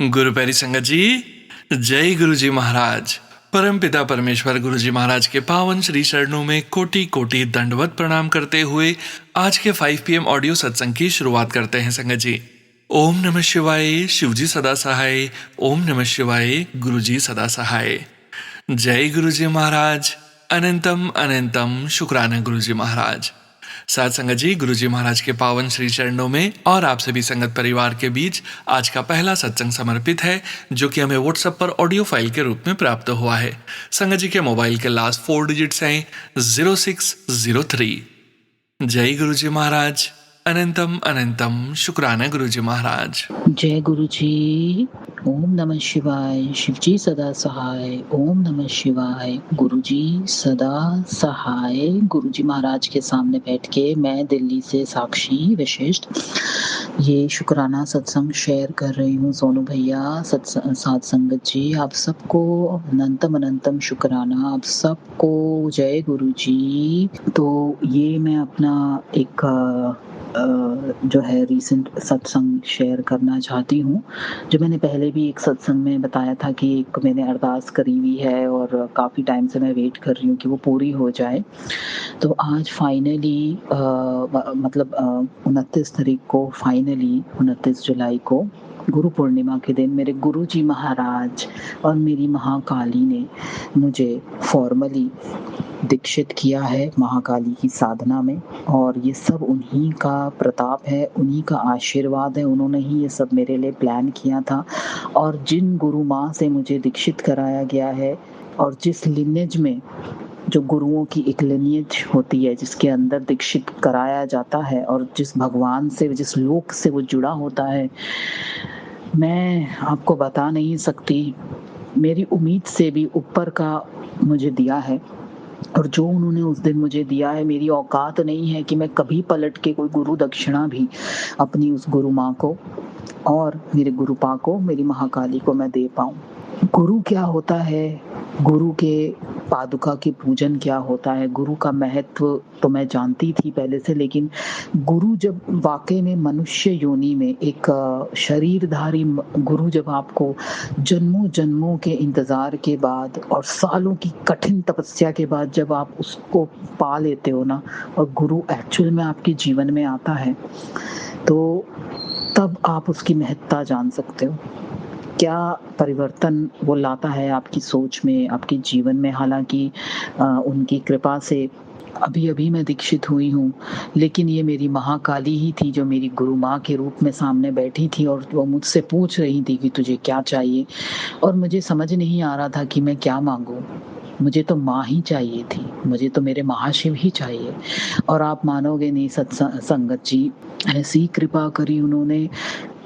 गुरु प्यारी संगत जी, जय गुरु जी महाराज। परम पिता परमेश्वर गुरु जी महाराज के पावन श्री चरणों में कोटि कोटि दंडवत प्रणाम करते हुए आज के 5 PM ऑडियो सत्संग की शुरुआत करते हैं संगत जी। ओम नमः शिवाय, शिव जी सदा सहाय। ओम नमः शिवाय, गुरु जी सदा सहाय। जय गुरु जी महाराज। अनंतम अनंतम शुक्राना गुरु जी महाराज। साथ संगत जी, गुरु जी महाराज के पावन श्री चरणों में और आप सभी संगत परिवार के बीच आज का पहला सत्संग समर्पित है, जो कि हमें व्हाट्सएप पर ऑडियो फाइल के रूप में प्राप्त हुआ है। संगत जी के मोबाइल के लास्ट 4 डिजिट्स हैं 0603। जय गुरु जी महाराज। अनंतम अनंतम शुक्राना गुरु जी महाराज। जय गुरु जी। ओम नमः शिवाय, शिव जी सदा सहाय। ओम नमः शिवाय, गुरु जी सदा सहाय। गुरु जी महाराज के सामने बैठ के मैं दिल्ली से साक्षी विशिष्ट ये शुक्राना सत्संग शेयर कर रही हूँ। सोनू भैया, साथ संगत जी, आप सबको अनंतम अनंतम शुक्राना, आप सबको जय गुरु जी। तो ये मैं अपना एक जो है रीसेंट सत्संग शेयर करना चाहती हूँ। जो मैंने पहले भी एक सत्संग में बताया था कि एक मैंने अरदास करी हुई है और काफ़ी टाइम से मैं वेट कर रही हूँ कि वो पूरी हो जाए। तो आज फाइनली मतलब 29 तारीख को, फाइनली 29 जुलाई को गुरु पूर्णिमा के दिन मेरे गुरु जी महाराज और मेरी महाकाली ने मुझे फॉर्मली दीक्षित किया है महाकाली की साधना में। और ये सब उन्हीं का प्रताप है, उन्हीं का आशीर्वाद है। उन्होंने ही ये सब मेरे लिए प्लान किया था। और जिन गुरु माँ से मुझे दीक्षित कराया गया है और जिस लिनेज में, जो गुरुओं की एक लिनेज होती है जिसके अंदर दीक्षित कराया जाता है, और जिस भगवान से, जिस लोक से वो जुड़ा होता है, मैं आपको बता नहीं सकती। मेरी उम्मीद से भी ऊपर का मुझे दिया है। और जो उन्होंने उस दिन मुझे दिया है, मेरी औकात नहीं है कि मैं कभी पलट के कोई गुरु दक्षिणा भी अपनी उस गुरु माँ को और मेरे गुरुपा को, मेरी महाकाली को मैं दे पाऊँ। गुरु क्या होता है, गुरु के पादुका के पूजन क्या होता है, गुरु का महत्व तो मैं जानती थी पहले से, लेकिन गुरु जब वाकई में मनुष्य योनि में एक शरीरधारी गुरु जब आपको जन्मों जन्मों के इंतजार के बाद और सालों की कठिन तपस्या के बाद जब आप उसको पा लेते हो ना, और गुरु एक्चुअल में आपके जीवन में आता है, तो तब आप उसकी महत्ता जान सकते हो। क्या परिवर्तन वो लाता है आपकी सोच में, आपके जीवन में। हालांकि उनकी कृपा से अभी अभी मैं दीक्षित हुई हूँ, लेकिन ये मेरी महाकाली ही थी जो मेरी गुरु माँ के रूप में सामने बैठी थी और वो मुझसे पूछ रही थी कि तुझे क्या चाहिए। और मुझे समझ नहीं आ रहा था कि मैं क्या मांगूं। मुझे तो माँ ही चाहिए थी, मुझे तो मेरे महाशिव ही चाहिए। और आप मानोगे नहीं संगत जी, ऐसी कृपा करी उन्होंने।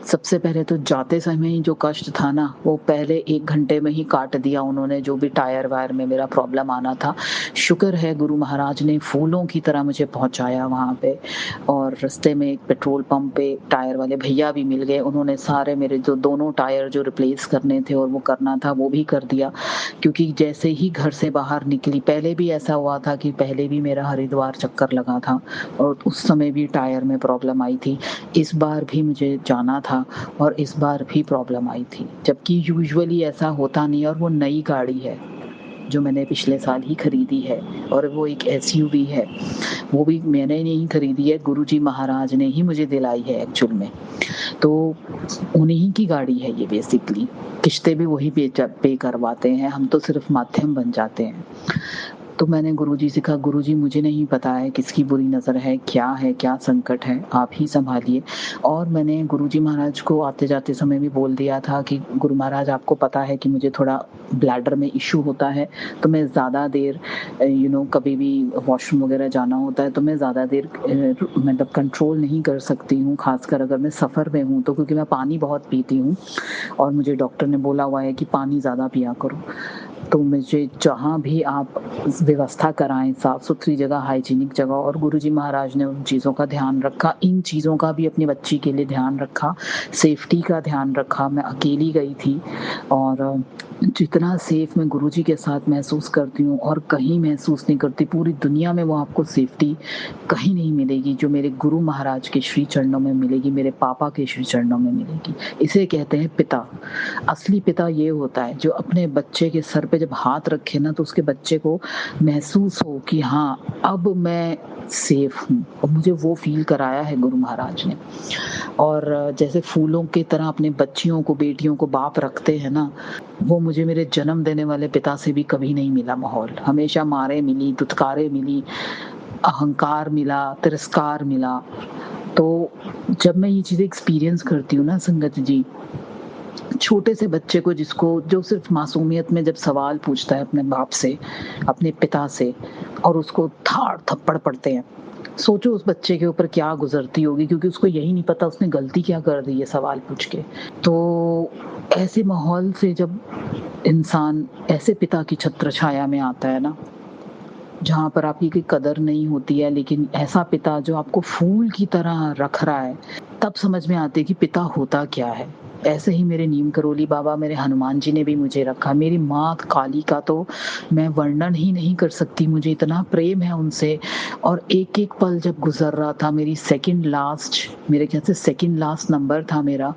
सबसे पहले तो जाते समय ही जो कष्ट था ना, वो पहले 1 घंटे में ही काट दिया उन्होंने, जो भी टायर वायर में मेरा प्रॉब्लम आना था। शुक्र है गुरु महाराज ने फूलों की तरह मुझे पहुंचाया वहाँ पे। और रास्ते में एक पेट्रोल पंप पे टायर वाले भैया भी मिल गए। उन्होंने सारे मेरे जो दोनों टायर जो रिप्लेस करने थे और वो करना था, वो भी कर दिया। क्योंकि जैसे ही घर से बाहर निकली, पहले भी ऐसा हुआ था कि पहले भी मेरा हरिद्वार चक्कर लगा था और उस समय भी टायर में प्रॉब्लम आई थी। इस बार भी मुझे जाना था और इस बार भी प्रॉब्लम आई थी, जबकि यूजुअली ऐसा होता नहीं। और वो नई गाड़ी है जो मैंने पिछले साल ही खरीदी है, और वो एक एसयूवी है, वो भी मैंने नहीं खरीदी है, गुरुजी महाराज ने ही मुझे दिलाई है एक्चुअल में। तो उन्हीं की गाड़ी है ये बेसिकली। किस्तें भी वही पे करवाते हैं, हम तो सिर्फ माध्यम बन जाते हैं। तो मैंने गुरुजी से कहा, गुरुजी मुझे नहीं पता है किसकी बुरी नज़र है, क्या संकट है, आप ही संभालिए। और मैंने गुरुजी महाराज को आते जाते समय भी बोल दिया था कि गुरु महाराज, आपको पता है कि मुझे थोड़ा ब्लैडर में इशू होता है, तो मैं ज़्यादा देर कभी भी वॉशरूम वगैरह जाना होता है तो मैं ज़्यादा देर मतलब कंट्रोल नहीं कर सकती हूँ, खासकर अगर मैं सफ़र में हूँ तो, क्योंकि मैं पानी बहुत पीती हूँ और मुझे डॉक्टर ने बोला हुआ है कि पानी ज़्यादा पिया करो। तो मुझे जहाँ भी आप व्यवस्था कराएं, साफ सुथरी जगह, हाइजीनिक जगह, और गुरुजी महाराज ने उन चीज़ों का ध्यान रखा। इन चीज़ों का भी अपनी बच्ची के लिए ध्यान रखा, सेफ्टी का ध्यान रखा। मैं अकेली गई थी और जितना सेफ मैं गुरुजी के साथ महसूस करती हूँ और कहीं महसूस नहीं करती, पूरी दुनिया में वो आपको सेफ्टी कहीं नहीं मिलेगी जो मेरे गुरु महाराज के श्री चरणों में मिलेगी, मेरे पापा के श्री चरणों में मिलेगी। इसे कहते हैं पिता। असली पिता ये होता है जो अपने बच्चे के सर पे जब हाथ रखे ना तो उसके बच्चे को महसूस हो कि हाँ, अब मैं सेफ हूँ। और मुझे वो फ़ील कराया है गुरु महाराज ने। और जैसे फूलों की तरह अपने बच्चियों को, बेटियों को बाप रखते हैं ना, वो मुझे मेरे जन्म देने वाले पिता से भी कभी नहीं मिला माहौल। हमेशा मारें मिली, दुत्कारें मिली, अहंकार मिला, तिरस्कार मिला। तो जब मैं ये चीज़ें एक्सपीरियंस करती हूँ ना संगत जी, छोटे से बच्चे को जो सिर्फ़ मासूमियत में जब सवाल पूछता है अपने बाप से, अपने पिता से, और उसको थाड़ थप्पड़ पड़ते हैं। सोचो उस बच्चे के ऊपर क्या गुज़रती होगी, क्योंकि उसको यही नहीं पता उसने गलती क्या कर दी है सवाल पूछ के। तो ऐसे माहौल से जब इंसान ऐसे पिता की छत्रछाया में आता है ना, जहाँ पर आपकी कोई कदर नहीं होती है, लेकिन ऐसा पिता जो आपको फूल की तरह रख रहा है, तब समझ में आती है कि पिता होता क्या है। ऐसे ही मेरे नीम करोली बाबा, मेरे हनुमान जी ने भी मुझे रखा। मेरी माँ काली का तो मैं वर्णन ही नहीं कर सकती, मुझे इतना प्रेम है उनसे। और एक-एक पल जब गुज़र रहा था, मेरे ख्याल से सेकंड लास्ट नंबर था मेरा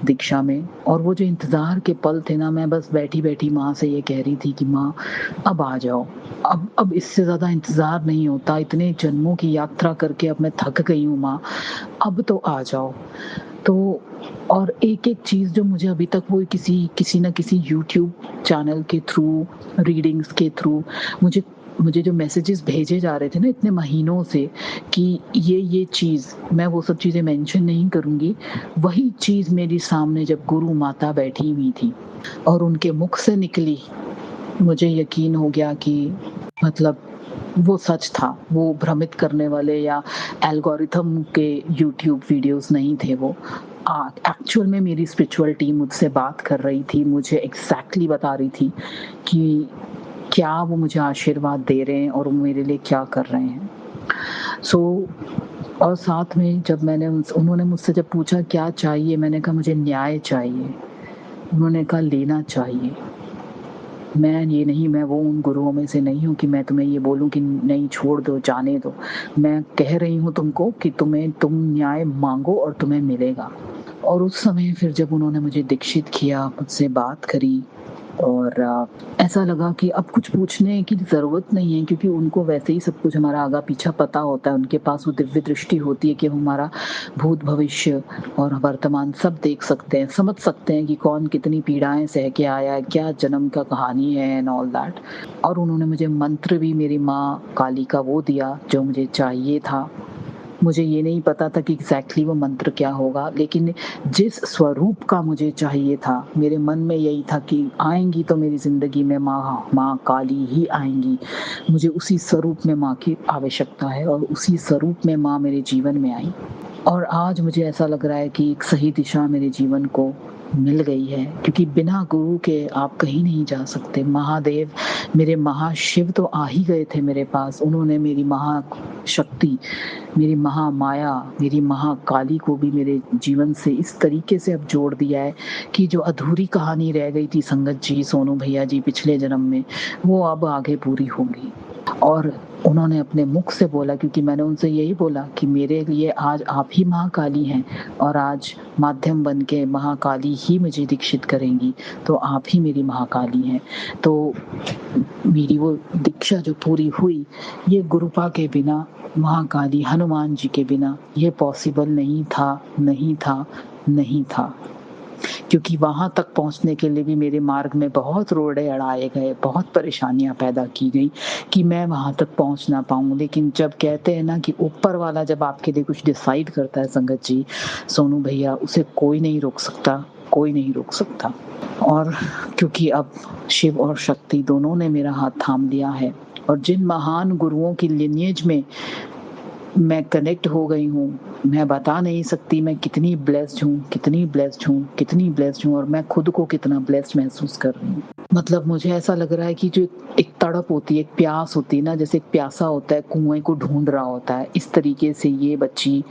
दीक्षा में, और वो जो इंतज़ार के पल थे ना, मैं बस बैठी-बैठी माँ से ये कह रही थी कि माँ अब आ जाओ। अब इससे ज़्यादा इंतज़ार नहीं होता, इतने जन्मों की यात्रा करके अब मैं थक गई हूँ माँ, अब तो आ जाओ। तो और एक-एक चीज़ जो मुझे अभी तक वो किसी न किसी यूट्यूब चैनल के थ्रू, रीडिंग्स के थ्रू मुझे मुझे जो मैसेजेस भेजे जा रहे थे ना इतने महीनों से, कि ये चीज़, मैं वो सब चीज़ें मेंशन नहीं करूँगी, वही चीज़ मेरे सामने जब गुरु माता बैठी हुई थी और उनके मुख से निकली, मुझे यकीन हो गया कि मतलब वो सच था। वो भ्रमित करने वाले या एल्गोरिथम के यूट्यूब वीडियोज़ नहीं थे वो। एक्चुअल में मेरी स्पिरिचुअल टीम मुझसे बात कर रही थी, मुझे एग्ज़ैक्टली बता रही थी कि क्या वो मुझे आशीर्वाद दे रहे हैं और वो मेरे लिए क्या कर रहे हैं। सो और साथ में जब उन्होंने मुझसे जब पूछा क्या चाहिए, मैंने कहा मुझे न्याय चाहिए। उन्होंने कहा लेना चाहिए। मैं वो उन गुरुओं में से नहीं हूँ कि मैं तुम्हें ये बोलूँ कि नहीं छोड़ दो, जाने दो। मैं कह रही हूँ तुमको कि तुम न्याय माँगो और तुम्हें मिलेगा। और उस समय फिर जब उन्होंने मुझे दीक्षित किया, मुझसे बात करी, और ऐसा लगा कि अब कुछ पूछने की ज़रूरत नहीं है, क्योंकि उनको वैसे ही सब कुछ हमारा आगा-पीछा पता होता है। उनके पास वो दिव्य दृष्टि होती है कि वो हमारा भूत, भविष्य और वर्तमान सब देख सकते हैं, समझ सकते हैं कि कौन कितनी पीड़ाएँ सह के आया है, क्या जन्म का कहानी है एंड ऑल दैट। और उन्होंने मुझे मंत्र भी मेरी माँ काली का वो दिया जो मुझे चाहिए था। मुझे ये नहीं पता था कि एग्ज़ैक्टली वो मंत्र क्या होगा, लेकिन जिस स्वरूप का मुझे चाहिए था, मेरे मन में यही था कि आएँगी तो मेरी ज़िंदगी में माँ काली ही आएँगी। मुझे उसी स्वरूप में माँ की आवश्यकता है और उसी स्वरूप में माँ मेरे जीवन में आई। और आज मुझे ऐसा लग रहा है कि एक सही दिशा मेरे जीवन को मिल गई है, क्योंकि बिना गुरु के आप कहीं नहीं जा सकते। महादेव, मेरे महाशिव तो आ ही गए थे मेरे पास। उन्होंने मेरी महाशक्ति, मेरी महामाया, मेरी महाकाली को भी मेरे जीवन से इस तरीके से अब जोड़ दिया है कि जो अधूरी कहानी रह गई थी संगत जी, सोनू भैया जी पिछले जन्म में, वो अब आगे पूरी होगी। और उन्होंने अपने मुख से बोला, क्योंकि मैंने उनसे यही बोला कि मेरे लिए आज आप ही महाकाली हैं और आज माध्यम बन के महाकाली ही मुझे दीक्षित करेंगी, तो आप ही मेरी महाकाली हैं। तो मेरी वो दीक्षा जो पूरी हुई, ये गुरुपा के बिना, महाकाली हनुमान जी के बिना ये पॉसिबल नहीं था, नहीं था, नहीं था। क्योंकि वहाँ तक पहुँचने के लिए भी मेरे मार्ग में बहुत रोड़े अड़ाए गए, बहुत परेशानियाँ पैदा की गई कि मैं वहाँ तक पहुँच ना पाऊँ। लेकिन जब कहते हैं ना कि ऊपर वाला जब आपके लिए कुछ डिसाइड करता है संगत जी, सोनू भैया, उसे कोई नहीं रोक सकता, कोई नहीं रोक सकता। और क्योंकि अब शिव और शक्ति दोनों ने मेरा हाथ थाम लिया है, और जिन महान गुरुओं की लिनिएज में मैं कनेक्ट हो गई हूँ, मैं बता नहीं सकती मैं कितनी ब्लेस्ड हूँ, कितनी ब्लेस्ड हूँ, कितनी ब्लेस्ड हूँ, और मैं खुद को कितना ब्लेस्ड महसूस कर रही हूँ। मतलब मुझे ऐसा लग रहा है कि जो एक तड़प होती है, एक प्यास होती है ना, जैसे एक प्यासा होता है कुएं को ढूंढ रहा होता है, इस तरीके से ये बच्ची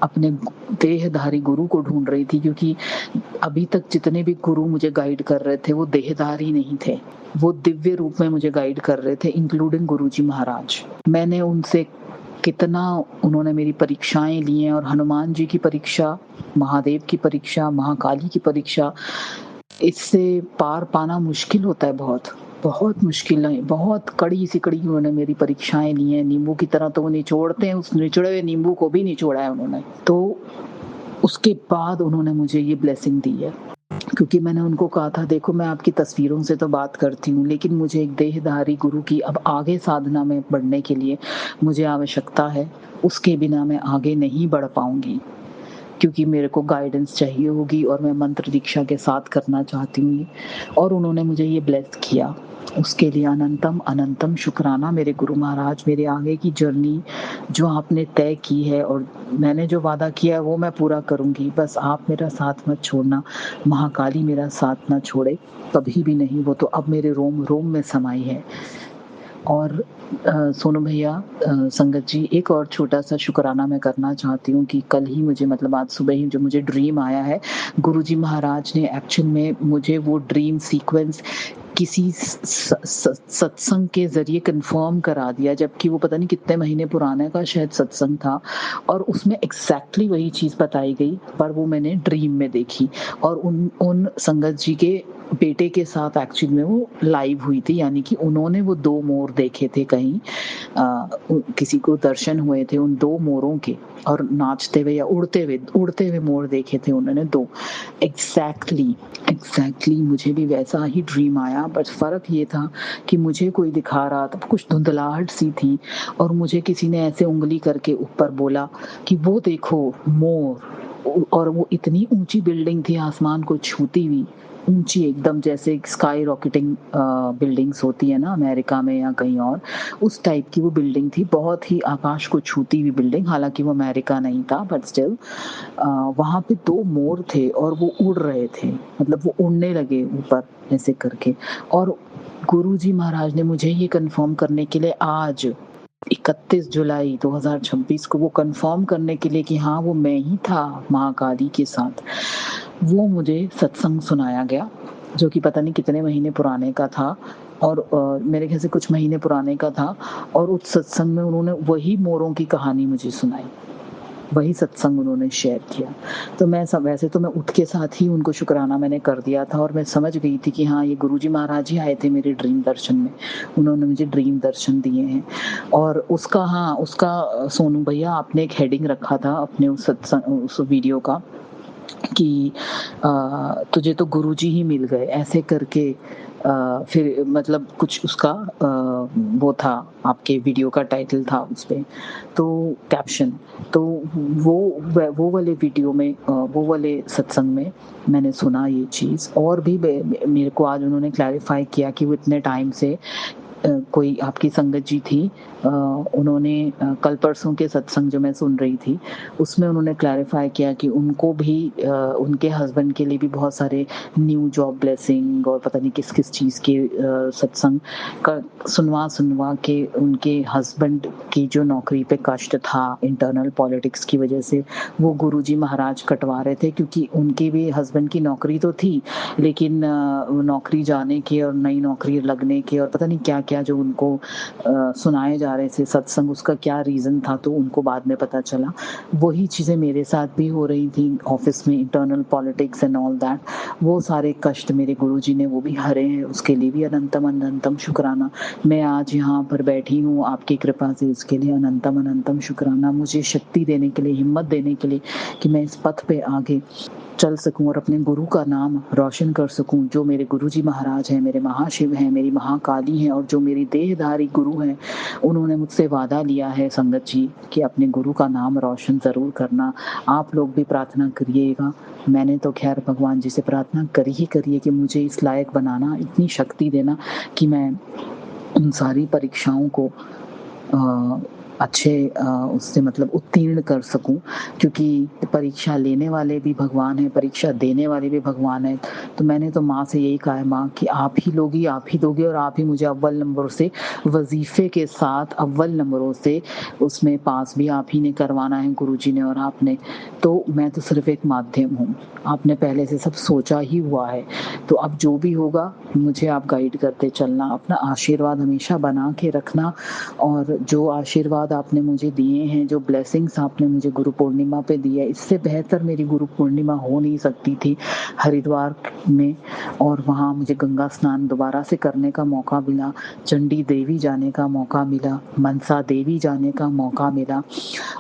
अपने देहधारी गुरु को ढूंढ रही थी। क्योंकि अभी तक जितने भी गुरु मुझे गाइड कर रहे थे वो देहधारी नहीं थे, वो दिव्य रूप में मुझे गाइड कर रहे थे, इंक्लूडिंग गुरुजी महाराज। मैंने उनसे कितना, उन्होंने मेरी परीक्षाएं ली हैं, और हनुमान जी की परीक्षा, महादेव की परीक्षा, महाकाली की परीक्षा, इससे पार पाना मुश्किल होता है बहुत, बहुत मुश्किल है, बहुत कड़ी से कड़ी उन्होंने मेरी परीक्षाएँ ली हैं, नींबू की तरह तो वो निचोड़ते हैं, उस निचोड़े हुए नींबू को भी निचोड़ा है उन्होंने। तो उसके बाद उन्होंने मुझे ये ब्लेसिंग दी है। क्योंकि मैंने उनको कहा था देखो मैं आपकी तस्वीरों से तो बात करती हूँ, लेकिन मुझे एक देहधारी गुरु की अब आगे साधना में बढ़ने के लिए मुझे आवश्यकता है, उसके बिना मैं आगे नहीं बढ़ पाऊँगी। क्योंकि मेरे को गाइडेंस चाहिए होगी और मैं मंत्र दीक्षा के साथ करना चाहती हूँ ये। और उन्होंने मुझे ये ब्लेस किया। उसके लिए अनंतम अनंतम शुक्राना मेरे गुरु महाराज। मेरे आगे की जर्नी जो आपने तय की है और मैंने जो वादा किया है वो मैं पूरा करूँगी। बस आप मेरा साथ मत छोड़ना। महाकाली मेरा साथ ना छोड़े, कभी भी नहीं। वो तो अब मेरे रोम-रोम में समाई है। और सोनू भैया, संगत जी, एक और छोटा-सा शुकराना मैं करना चाहती हूँ कि कल ही मुझे मतलब आज सुबह ही जो मुझे ड्रीम आया है, गुरुजी महाराज ने एक्चुअल में मुझे वो ड्रीम सीक्वेंस किसी स स सत्संग के ज़रिए कन्फर्म करा दिया, जबकि वो पता नहीं कितने महीने पुराने का शायद सत्संग था और उसमें एग्ज़ैक्टली वही चीज़ बताई गई, पर वो मैंने ड्रीम में देखी और उन उन संगत जी के बेटे के साथ एक्चुअली में वो लाइव हुई थी, यानी कि उन्होंने वो 2 मोर देखे थे कहीं, किसी को दर्शन हुए थे उन 2 मोरों के और नाचते हुए या उड़ते हुए मोर देखे थे उन्होंने 2। एग्ज़ैक्टली मुझे भी वैसा ही ड्रीम आया, बट फ़र्क ये था कि मुझे कोई दिखा रहा था, कुछ धुंधलाहट सी थी और मुझे किसी ने ऐसे उँगली करके ऊपर बोला कि वो देखो मोर। और वो इतनी ऊँची बिल्डिंग थी आसमान को छूती हुई, ऊँची एकदम जैसे स्काई रॉकेटिंग बिल्डिंग्स होती है ना अमेरिका में या कहीं और, उस टाइप की वो बिल्डिंग थी, बहुत ही आकाश को छूती हुई बिल्डिंग। हालाँकि वो अमेरिका नहीं था बट स्टिल वहाँ पे 2 मोर थे और वो उड़ रहे थे, मतलब वो उड़ने लगे ऊपर ऐसे करके। और गुरुजी महाराज ने मुझे ये कन्फर्म करने के लिए आज 31 जुलाई 2026 को वो कन्फर्म करने के लिए कि हाँ, वो मैं ही था महाकाली के साथ, वो मुझे सत्संग सुनाया गया, जो कि पता नहीं कितने महीने पुराने का था और मेरे ख़्याल से कुछ महीने पुराने का था और उस सत्संग में उन्होंने वही मोरों की कहानी मुझे सुनाई। वही सत्संग उन्होंने शेयर किया। तो मैं सब वैसे तो मैं उठ के साथ ही उनको शुकराना मैंने कर दिया था और मैं समझ गई थी कि हाँ, ये गुरुजी महाराज ही आए थे मेरे ड्रीम दर्शन में। उन्होंने मुझे ड्रीम दर्शन दिए हैं। और उसका हाँ, उसका सोनू भैया आपने एक हेडिंग रखा था अपने उस वीडियो का कि तुझे तो गुरुजी ही मिल गए, ऐसे करके फिर मतलब कुछ उसका वो था, आपके वीडियो का टाइटल था उसपे, तो कैप्शन। तो वो वाले वीडियो में वो वाले सत्संग में मैंने सुना ये चीज़ और भी मेरे को आज उन्होंने क्लैरिफ़ाई किया कि वो इतने टाइम से कोई आपकी संगत जी थी, उन्होंने कल परसों के सत्संग जो मैं सुन रही थी, उसमें उन्होंने क्लैरिफ़ाई किया कि उनको भी उनके हस्बैंड के लिए भी बहुत सारे न्यू जॉब ब्लेसिंग और पता नहीं किस-किस चीज़ के सत्संग का सुनवा के उनके हस्बैंड की जो नौकरी पे कष्ट था इंटरनल पॉलिटिक्स की वजह से, वो गुरुजी महाराज कटवा रहे थे क्योंकि उनके भी हस्बैंड की नौकरी तो थी, लेकिन नौकरी जाने के और नई नौकरी लगने के और पता नहीं क्या-क्या जो उनको सुनाए जा रहे थे सत्संग, उसका क्या रीज़न था तो उनको बाद में पता चला। वही चीज़ें मेरे साथ भी हो रही थी ऑफ़िस में, internal politics and all that. वो सारे कष्ट मेरे गुरुजी ने वो भी हरे हैं, उसके लिए भी अनंतम अनंतम शुक्राना। मैं आज यहाँ पर बैठी हूँ आपकी कृपा से, उसके लिए अनंतम अनंतम शुक्राना। मुझे शक्ति देने के लिए, हिम्मत देने के लिए कि मैं इस पथ पे आगे चल सकूँ और अपने गुरु का नाम रोशन कर सकूँ। जो मेरे गुरुजी महाराज हैं, मेरे महाशिव हैं, मेरी महाकाली हैं और जो मेरी देहधारी गुरु हैं, उन्होंने मुझसे वादा लिया है संगत जी कि अपने गुरु का नाम रोशन ज़रूर करना। आप लोग भी प्रार्थना करिएगा। मैंने तो ख़ैर भगवान जी से प्रार्थना करी ही करी है कि मुझे इस लायक बनाना, इतनी शक्ति देना कि मैं उन सारी परीक्षाओं को अच्छे उससे मतलब उत्तीर्ण कर सकूँ, क्योंकि परीक्षा लेने वाले भी भगवान हैं, परीक्षा देने वाले भी भगवान हैं। तो मैंने तो माँ से यही कहा है, माँ कि आप ही लोगी, आप ही दोगे और आप ही मुझे अव्वल नंबरों से वज़ीफ़े के साथ अव्वल नंबरों से उसमें पास भी आप ही ने करवाना है गुरुजी ने और आपने। तो मैं तो सिर्फ़ एक माध्यम हूँ। आपने पहले से सब सोचा ही हुआ है। तो अब जो भी होगा मुझे आप गाइड करते चलना, अपना आशीर्वाद हमेशा बना के रखना और जो आशीर्वाद आशीर्वाद आपने मुझे दिए हैं, जो ब्लेसिंग्स आपने मुझे गुरु पूर्णिमा पे दी है, इससे बेहतर मेरी गुरु पूर्णिमा हो नहीं सकती थी हरिद्वार में। और वहाँ मुझे गंगा स्नान दोबारा से करने का मौका मिला, चंडी देवी जाने का मौका मिला, मनसा देवी जाने का मौका मिला,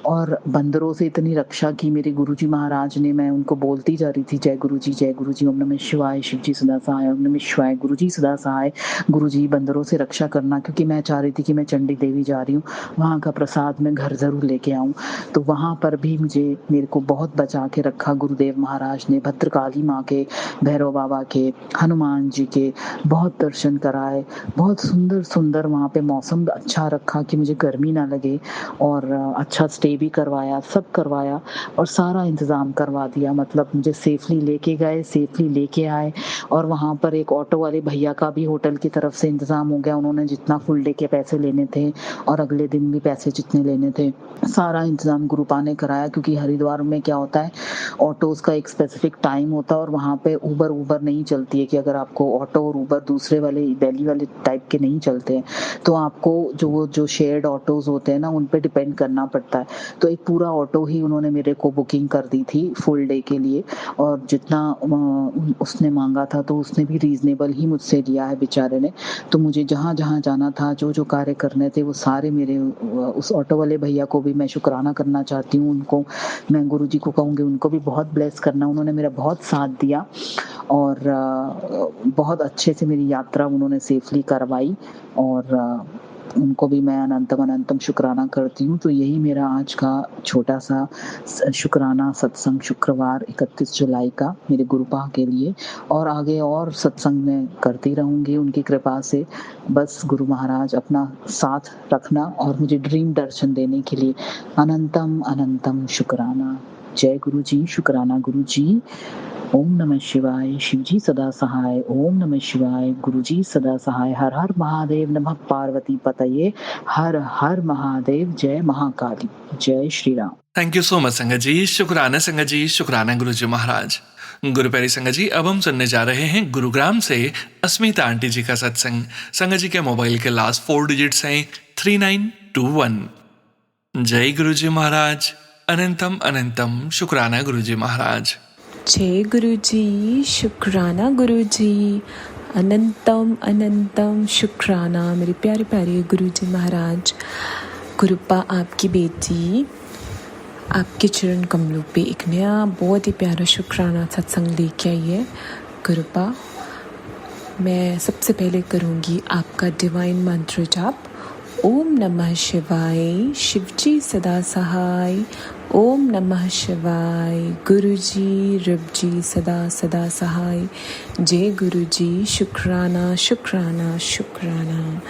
और बंदरों से इतनी रक्षा की मेरे गुरुजी महाराज ने। मैं उनको बोलती जा रही थी, जय गुरुजी, ओम नमः शिवाय, शिवजी सदा सहाय, ओम नमः शिवाय, गुरुजी सदा सहाय, गुरुजी बंदरों से रक्षा करना, क्योंकि मैं चाह रही थी कि मैं चंडी देवी जा रही हूँ, वहाँ का प्रसाद मैं घर जरूर लेके आऊँ। तो वहाँ पर भी मेरे को बहुत बचा के रखा गुरुदेव महाराज ने। भद्रकाली माँ के, भैरव बाबा के, हनुमान जी के बहुत दर्शन कराए। बहुत सुंदर सुंदर वहाँ पे मौसम अच्छा रखा कि मुझे गर्मी ना लगे, और अच्छा स्टे भी करवाया, सब करवाया और सारा इंतज़ाम करवा दिया। मतलब मुझे सेफली लेके गए, सेफली लेके आए। और वहाँ पर एक ऑटो वाले भैया का भी होटल की तरफ से इंतज़ाम हो गया। उन्होंने जितना फुल डे के पैसे लेने थे और अगले दिन भी पैसे जितने लेने थे, सारा इंतज़ाम गुरुपा ने कराया। क्योंकि हरिद्वार में क्या होता है, ऑटोज़ का एक स्पेसिफिक टाइम होता है और वहाँ पे ऊबर नहीं चलती है कि अगर आपको ऑटो और ऊबर दूसरे वाले दिल्ली वाले टाइप के नहीं चलते हैं, तो आपको जो शेयर्ड ऑटोज़ होते हैं ना, उन पे डिपेंड करना पड़ता है। तो एक पूरा ऑटो ही उन्होंने मेरे को बुकिंग कर दी थी फुल डे के लिए, और जितना उसने मांगा था तो उसने भी रीज़नेबल ही मुझसे लिया है बेचारे ने। तो मुझे जहाँ जहाँ जाना था, जो कार्य करने थे, वो सारे मेरे उस ऑटो वाले भैया को भी मैं शुक्राना करना चाहती हूँ। उनको मैं गुरुजी को कहूँगी उनको भी बहुत ब्लेस करना, उन्होंने मेरा बहुत साथ दिया और बहुत अच्छे से मेरी यात्रा उन्होंने सेफली करवाई, और उनको भी मैं अनंतम शुक्राना करती हूँ। तो यही मेरा आज का छोटा सा शुक्राना सत्संग, शुक्रवार 31 जुलाई का मेरे गुरुपा के लिए। और आगे और सत्संग में करती रहूँगी उनकी कृपा से। बस गुरु महाराज अपना साथ रखना और मुझे ड्रीम दर्शन देने के लिए अनंतम शुक्राना। जय गुरु जी, शुक्राना गुरु जी। ओम नमः शिवाय, शिवजी सदा सहाय, ओम नमः शिवाय, गुरुजी सदा सहाय। हर हर महादेव, नमः पार्वती पतये, हर हर महादेव, जय महाकाली, जय Shri Ram. Thank you so much संगत जी, शुक्राना संगत जी, शुक्राना गुरुजी महाराज। गुरु प्यारी संगत जी, अब हम सुनने जा रहे हैं गुरुग्राम से अस्मिता आंटी जी का सत्संग। संगत जी के मोबाइल के लास्ट 4 डिजिट्स हैं 3921। जय गुरुजी महाराज, अनंतम शुक्राना गुरुजी महाराज। जय गुरुजी, शुक्राना गुरुजी, अनंतम शुक्राना मेरे प्यारे प्यारे गुरुजी महाराज। गुरुपा आपकी बेटी आपके चरण कमलों पे एक नया बहुत ही प्यारा शुक्राना सत्संग लेके आई है। गुरुपा, मैं सबसे पहले करूँगी आपका डिवाइन मंत्र जाप। ओम नमः शिवाय, शिवजी सदा सहाय, ओम नमः शिवाय, गुरुजी रबजी सदा सदा सहाय। जय गुरुजी, शुक्राना शुक्राना शुक्राना।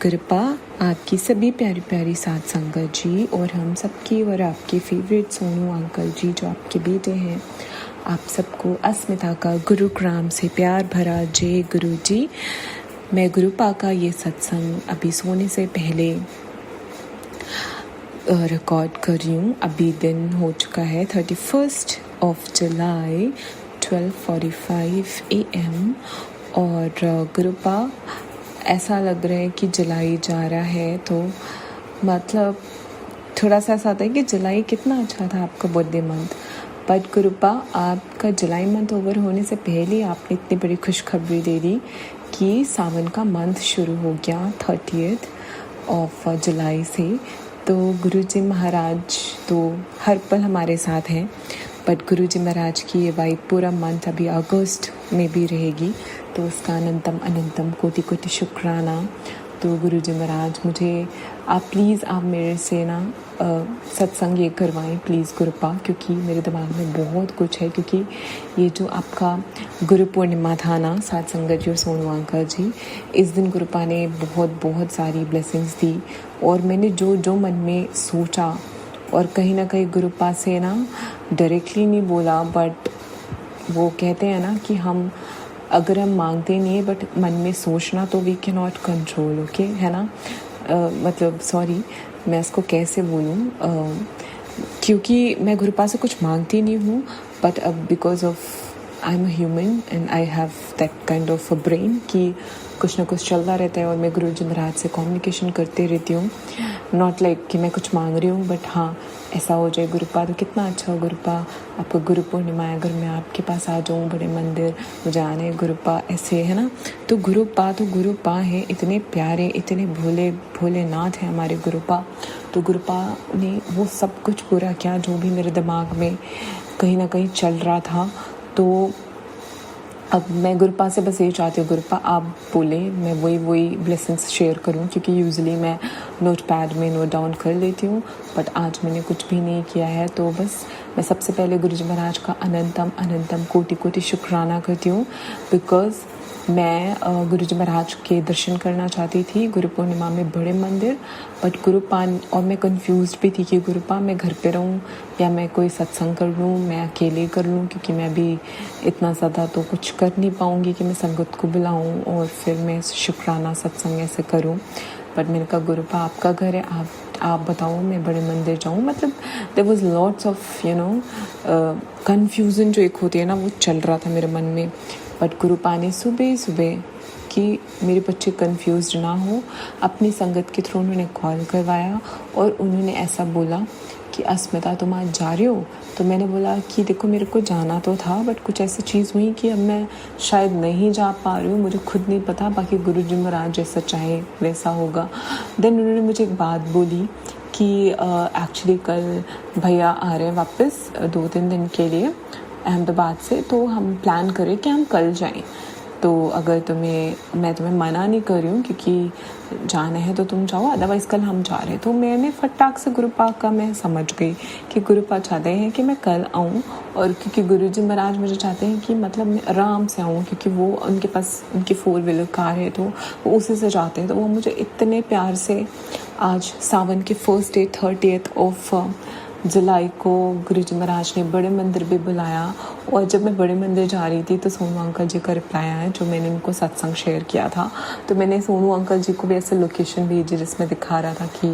कृपा आपकी सभी प्यारी प्यारी साथ संगत जी और हम सबकी और आपके फेवरेट सोनू अंकल जी जो आपके बेटे हैं, आप सबको अस्मिता का गुरुग्राम से प्यार भरा जय गुरुजी। मैं गुरुपा का ये सत्संग अभी सोने से पहले रिकॉर्ड कर रही हूँ। अभी दिन हो चुका है 31 जुलाई 12:45 AM और गुरुपा ऐसा लग रहा है कि जुलाई जा रहा है, तो मतलब थोड़ा सा ऐसा आता है कि जुलाई कितना अच्छा था आपका बर्थडे मंथ। बट गुरुपा, आपका जुलाई मंथ ओवर होने से पहले आपने इतनी बड़ी खुशखबरी दे दी कि सावन का मंथ शुरू हो गया 30 जुलाई से। तो गुरुजी महाराज तो हर पल हमारे साथ हैं, बट गुरुजी महाराज की ये वाइब पूरा मंथ अभी अगस्त में भी रहेगी, तो उसका अनंतम कोटि कोटि शुक्राना। तो गुरुजी महाराज, मुझे आप प्लीज़ आप मेरे से ना सत्संग ये करवाएं प्लीज़ गुरुपा, क्योंकि मेरे दिमाग में बहुत कुछ है। क्योंकि ये जो आपका गुरु पूर्णिमा था ना साथ संगत जी और सोनू अंकल जी, इस दिन गुरुपा ने बहुत सारी ब्लेसिंग्स दी और मैंने जो मन में सोचा और कहीं ना कहीं गुरुपा से ना डायरेक्टली नहीं बोला, बट वो कहते हैं ना कि हम अगर हम मांगते नहीं है बट मन में सोचना तो we can not control, okay है ना। मतलब सॉरी मैं इसको कैसे बोलूँ, क्योंकि मैं गुरुपा से कुछ मांगती नहीं हूँ, बट अब because of I am a human and I have that kind of a brain कि कुछ ना कुछ चलता रहता है और मैं गुरुजी महाराज से कम्युनिकेशन करते रहती हूँ. नॉट लाइक कि मैं कुछ मांग रही हूँ, बट हाँ ऐसा हो जाए गुरुपा तो कितना अच्छा हो. गुरुपा आपका गुरु पूर्णिमा है, अगर मैं आपके पास आ जाऊँ बड़े मंदिर, मुझे आने गुरुपा ऐसे है ना. तो गुरुपा है, इतने प्यारे, इतने भोले भोलेनाथ हैं हमारे गुरुपा. तो गुरुपा ने वो सब कुछ पूरा किया जो भी मेरे दिमाग में कहीं ना कहीं चल रहा था. तो अब मैं गुरुपा से बस यही चाहती हूँ, गुरुपा आप बोले, मैं वही ब्लेसिंग्स शेयर करूँ, क्योंकि यूजुअली मैं नोट पैड में नोट डाउन कर लेती हूँ, बट आज मैंने कुछ भी नहीं किया है. तो बस मैं सबसे पहले गुरुजी महाराज का अनंतम कोटि शुक्राना करती हूँ, बिकॉज़ मैं गुरुजी महाराज के दर्शन करना चाहती थी गुरु पूर्णिमा में बड़े मंदिर. बट गुरुपा, और मैं कंफ्यूज भी थी कि गुरुपा मैं घर पे रहूँ या मैं कोई सत्संग कर लूँ, मैं अकेले कर लूँ, क्योंकि मैं भी इतना ज़्यादा तो कुछ कर नहीं पाऊँगी कि मैं संगत को बुलाऊँ और फिर मैं शुक्राना सत्संग ऐसे करूँ. बट मैंने कहा गुरुपा आपका घर है, आप बताओ मैं बड़े मंदिर जाऊँ. मतलब there was lots of confusion जो एक होती है ना, वो चल रहा था मेरे मन में. बट गुरुपा ने सुबह कि मेरे बच्चे कंफ्यूज ना हो, अपनी संगत के थ्रू उन्होंने कॉल करवाया और उन्होंने ऐसा बोला कि अस्मिता तुम आज जा रहे हो. तो मैंने बोला कि देखो मेरे को जाना तो था, बट कुछ ऐसी चीज़ हुई कि अब मैं शायद नहीं जा पा रही हूँ, मुझे खुद नहीं पता, बाकी गुरुजी महाराज जैसा चाहे वैसा होगा. देन उन्होंने मुझे एक बात बोली कि एक्चुअली कल भैया आ रहे हैं वापस 2-3 दिन के लिए अहमदाबाद से, तो हम प्लान करें कि हम कल जाएं. तो अगर मैं तुम्हें मना नहीं कर रही हूँ, क्योंकि जाना है तो तुम जाओ, अदरवाइज़ कल हम जा रहे हैं. तो मैंने फटाक से गुरुपा का मैं समझ गई कि गुरुपा चाहते हैं कि मैं कल आऊँ, और क्योंकि गुरुजी महाराज मुझे चाहते हैं कि मतलब मैं आराम से आऊँ, क्योंकि वो उनके पास उनकी 4-व्हीलर कार है, तो वो उसी से जाते हैं. तो वो मुझे इतने प्यार से आज सावन के first day 30th of July को गुरुजी महाराज ने बड़े मंदिर भी बुलाया. और जब मैं बड़े मंदिर जा रही थी तो सोनू अंकल जी का रिप्लाई आया, जो मैंने उनको सत्संग शेयर किया था. तो मैंने सोनू अंकल जी को भी ऐसे लोकेशन भेजी जिसमें दिखा रहा था कि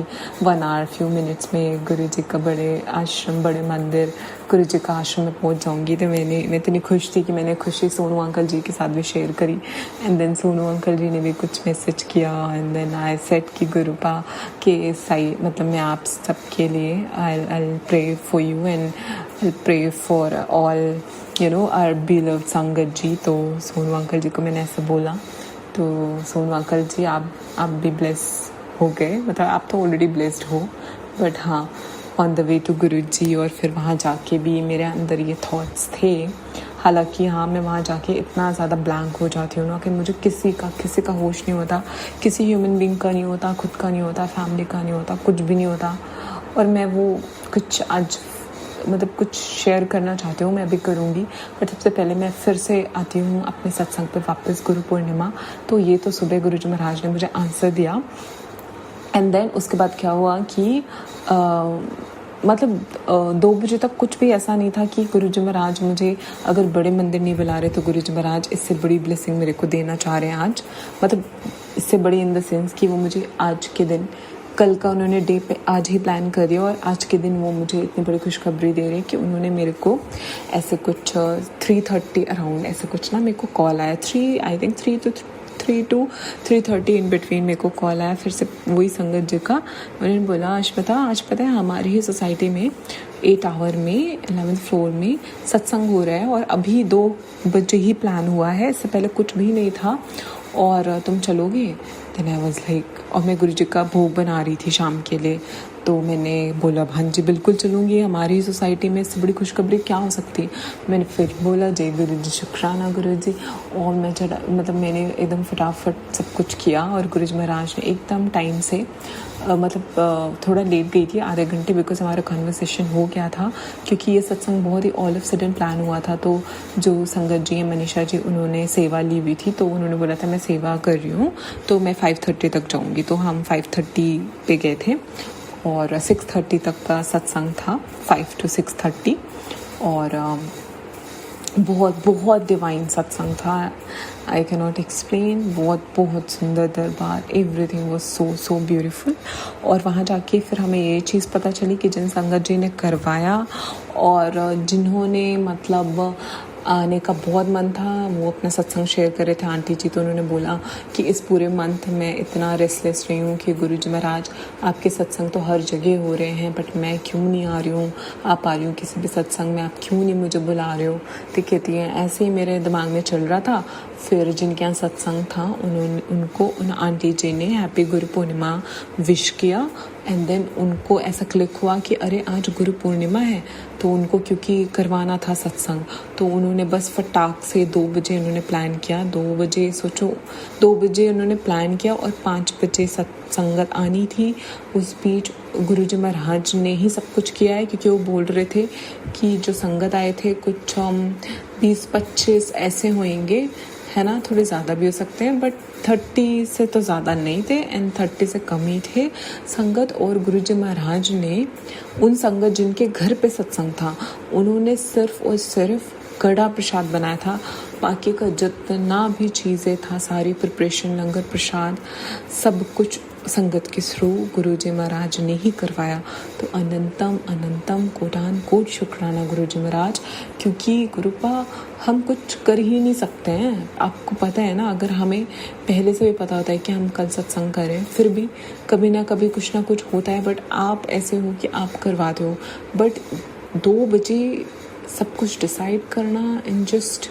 1 आवर फ्यू मिनट्स में गुरुजी का बड़े मंदिर गुरुजी का आश्रम में पहुंच जाऊंगी. तो मैं इतनी खुश थी कि मैंने खुशी सोनू अंकल जी के साथ भी शेयर करी. एंड देन सोनू अंकल जी ने भी कुछ मैसेज किया. एंड देन आई सेड कि गुरुपा के सही, मतलब मैं आप सबके लिए आई pray for you and I'll pray for all our beloved संगत जी. तो सोनू अंकल जी को मैंने ऐसे बोला. तो सोनू अंकल जी आप भी ब्लेस हो गए, मतलब आप तो ऑलरेडी ब्लेस्ड हो, बट हाँ ऑन द वे टू गुरु जी. और फिर वहाँ जाके भी मेरे अंदर ये थॉट्स थे. हालांकि हाँ मैं वहाँ जाके इतना ज़्यादा ब्लैंक हो जाती हूँ ना कि मुझे किसी का होश नहीं होता, किसी ह्यूमन बीइंग का नहीं होता, खुद का नहीं होता, फैमिली का नहीं होता, कुछ भी नहीं होता. और मैं वो कुछ आज मतलब कुछ शेयर करना चाहती हूँ, मैं अभी करूँगी. बट सबसे पहले मैं फिर से आती हूँ अपने सत्संग पे वापस, गुरु पूर्णिमा. तो ये तो सुबह गुरुजी महाराज ने मुझे आंसर दिया. एंड देन उसके बाद क्या हुआ कि मतलब 2 बजे तक कुछ भी ऐसा नहीं था कि गुरुजी महाराज मुझे अगर बड़े मंदिर नहीं बुला रहे तो गुरुजी महाराज इससे बड़ी ब्लेसिंग मेरे को देना चाह रहे हैं आज. मतलब इससे बड़ी इन द सेंस कि वो मुझे आज के दिन, कल का उन्होंने डे पे आज ही प्लान कर दिया और आज के दिन वो मुझे इतनी बड़ी खुशखबरी दे रहे हैं कि उन्होंने मेरे को ऐसे कुछ 3:30 अराउंड ऐसे कुछ ना मेरे को कॉल आया. 3 to 3:30 इन बिटवीन मेरे को कॉल आया फिर से वही संगत जी का. उन्होंने बोला आज पता है हमारी ही सोसाइटी में 8 आवर में 11th फ्लोर में सत्संग हो रहा है और अभी 2 बजे ही प्लान हुआ है, इससे पहले कुछ भी नहीं था और तुम चलोगे. देन आई वाज लाइक, और मैं गुरुजी का भोग बना रही थी शाम के लिए. तो मैंने बोला हाँ जी बिल्कुल चलूँगी, हमारी सोसाइटी में इससे बड़ी खुशखबरी क्या हो सकती. मैंने फिर बोला जय गुरुजी, शुक्राना गुरुजी. और मैं मैंने एकदम फटाफट सब कुछ किया और गुरुजी महाराज ने एकदम टाइम से थोड़ा लेट गई थी, आधे घंटे, बिकॉज हमारा कन्वर्सेशन हो गया था क्योंकि ये सत्संग बहुत ही ऑल ऑफ सडन प्लान हुआ था. तो जो संगत जी मनीषा जी उन्होंने सेवा ली हुई थी, तो उन्होंने बोला था मैं सेवा कर रही हूँ तो मैं 5:30 तक जाऊँगी. तो हम 5:30 पे गए थे और 6:30 तक का सत्संग था, 5 to 6:30. और बहुत बहुत डिवाइन सत्संग था. I can not explain. बहुत सुंदर दरबार, एवरीथिंग वाज सो ब्यूटीफुल. और वहाँ जाके फिर हमें ये चीज़ पता चली कि जिन संगत जी ने करवाया और जिन्होंने आने का बहुत मन था। वो अपना सत्संग शेयर कर रहे थे आंटी जी, तो उन्होंने बोला कि इस पूरे मंथ में इतना रेस्टलेस रही हूँ कि गुरुजी महाराज आपके सत्संग तो हर जगह हो रहे हैं, बट मैं क्यों नहीं आ रही हूँ, आप आ रही हूँ किसी भी सत्संग में, आप क्यों नहीं मुझे बुला रहे हो। तो कहती हैं ऐसे ही मेरे दिमाग में चल रहा था। फिर जिनके यहाँ सत्संग था उनको उन आंटी जी ने हैप्पी गुरु पूर्णिमा विश किया, एंड देन उनको ऐसा क्लिक हुआ कि अरे आज गुरु पूर्णिमा है, तो उनको क्योंकि करवाना था सत्संग, तो उन्होंने बस फटाक से 2 बजे उन्होंने प्लान किया। 2 बजे सोचो, 2 बजे उन्होंने प्लान किया और 5 बजे संगत आनी थी। उस बीच गुरुजी महाराज ने ही सब कुछ किया है, क्योंकि वो बोल रहे थे कि जो संगत आए थे कुछ 20-25 ऐसे होंगे, है ना, थोड़े ज़्यादा भी हो सकते हैं, बट 30 से तो ज़्यादा नहीं थे एंड 30 से कम ही थे संगत। और गुरुजी महाराज ने उन संगत जिनके घर पे सत्संग था, उन्होंने सिर्फ और सिर्फ कड़ा प्रसाद बनाया था। बाकी का जितना भी चीज़ें था, सारी प्रिपरेशन, लंगर प्रसाद, सब कुछ संगत के थ्रू गुरुजी महाराज ने ही करवाया। तो अनंतम अनंतम कोटान कोट शुक्राना गुरुजी महाराज, क्योंकि गुरुपा हम कुछ कर ही नहीं सकते हैं। आपको पता है ना, अगर हमें पहले से भी पता होता है कि हम कल सत्संग करें, फिर भी कभी ना कभी कुछ ना कुछ होता है, बट आप ऐसे हो कि आप करवाते हो। बट 2 बजे सब कुछ डिसाइड करना इन जस्ट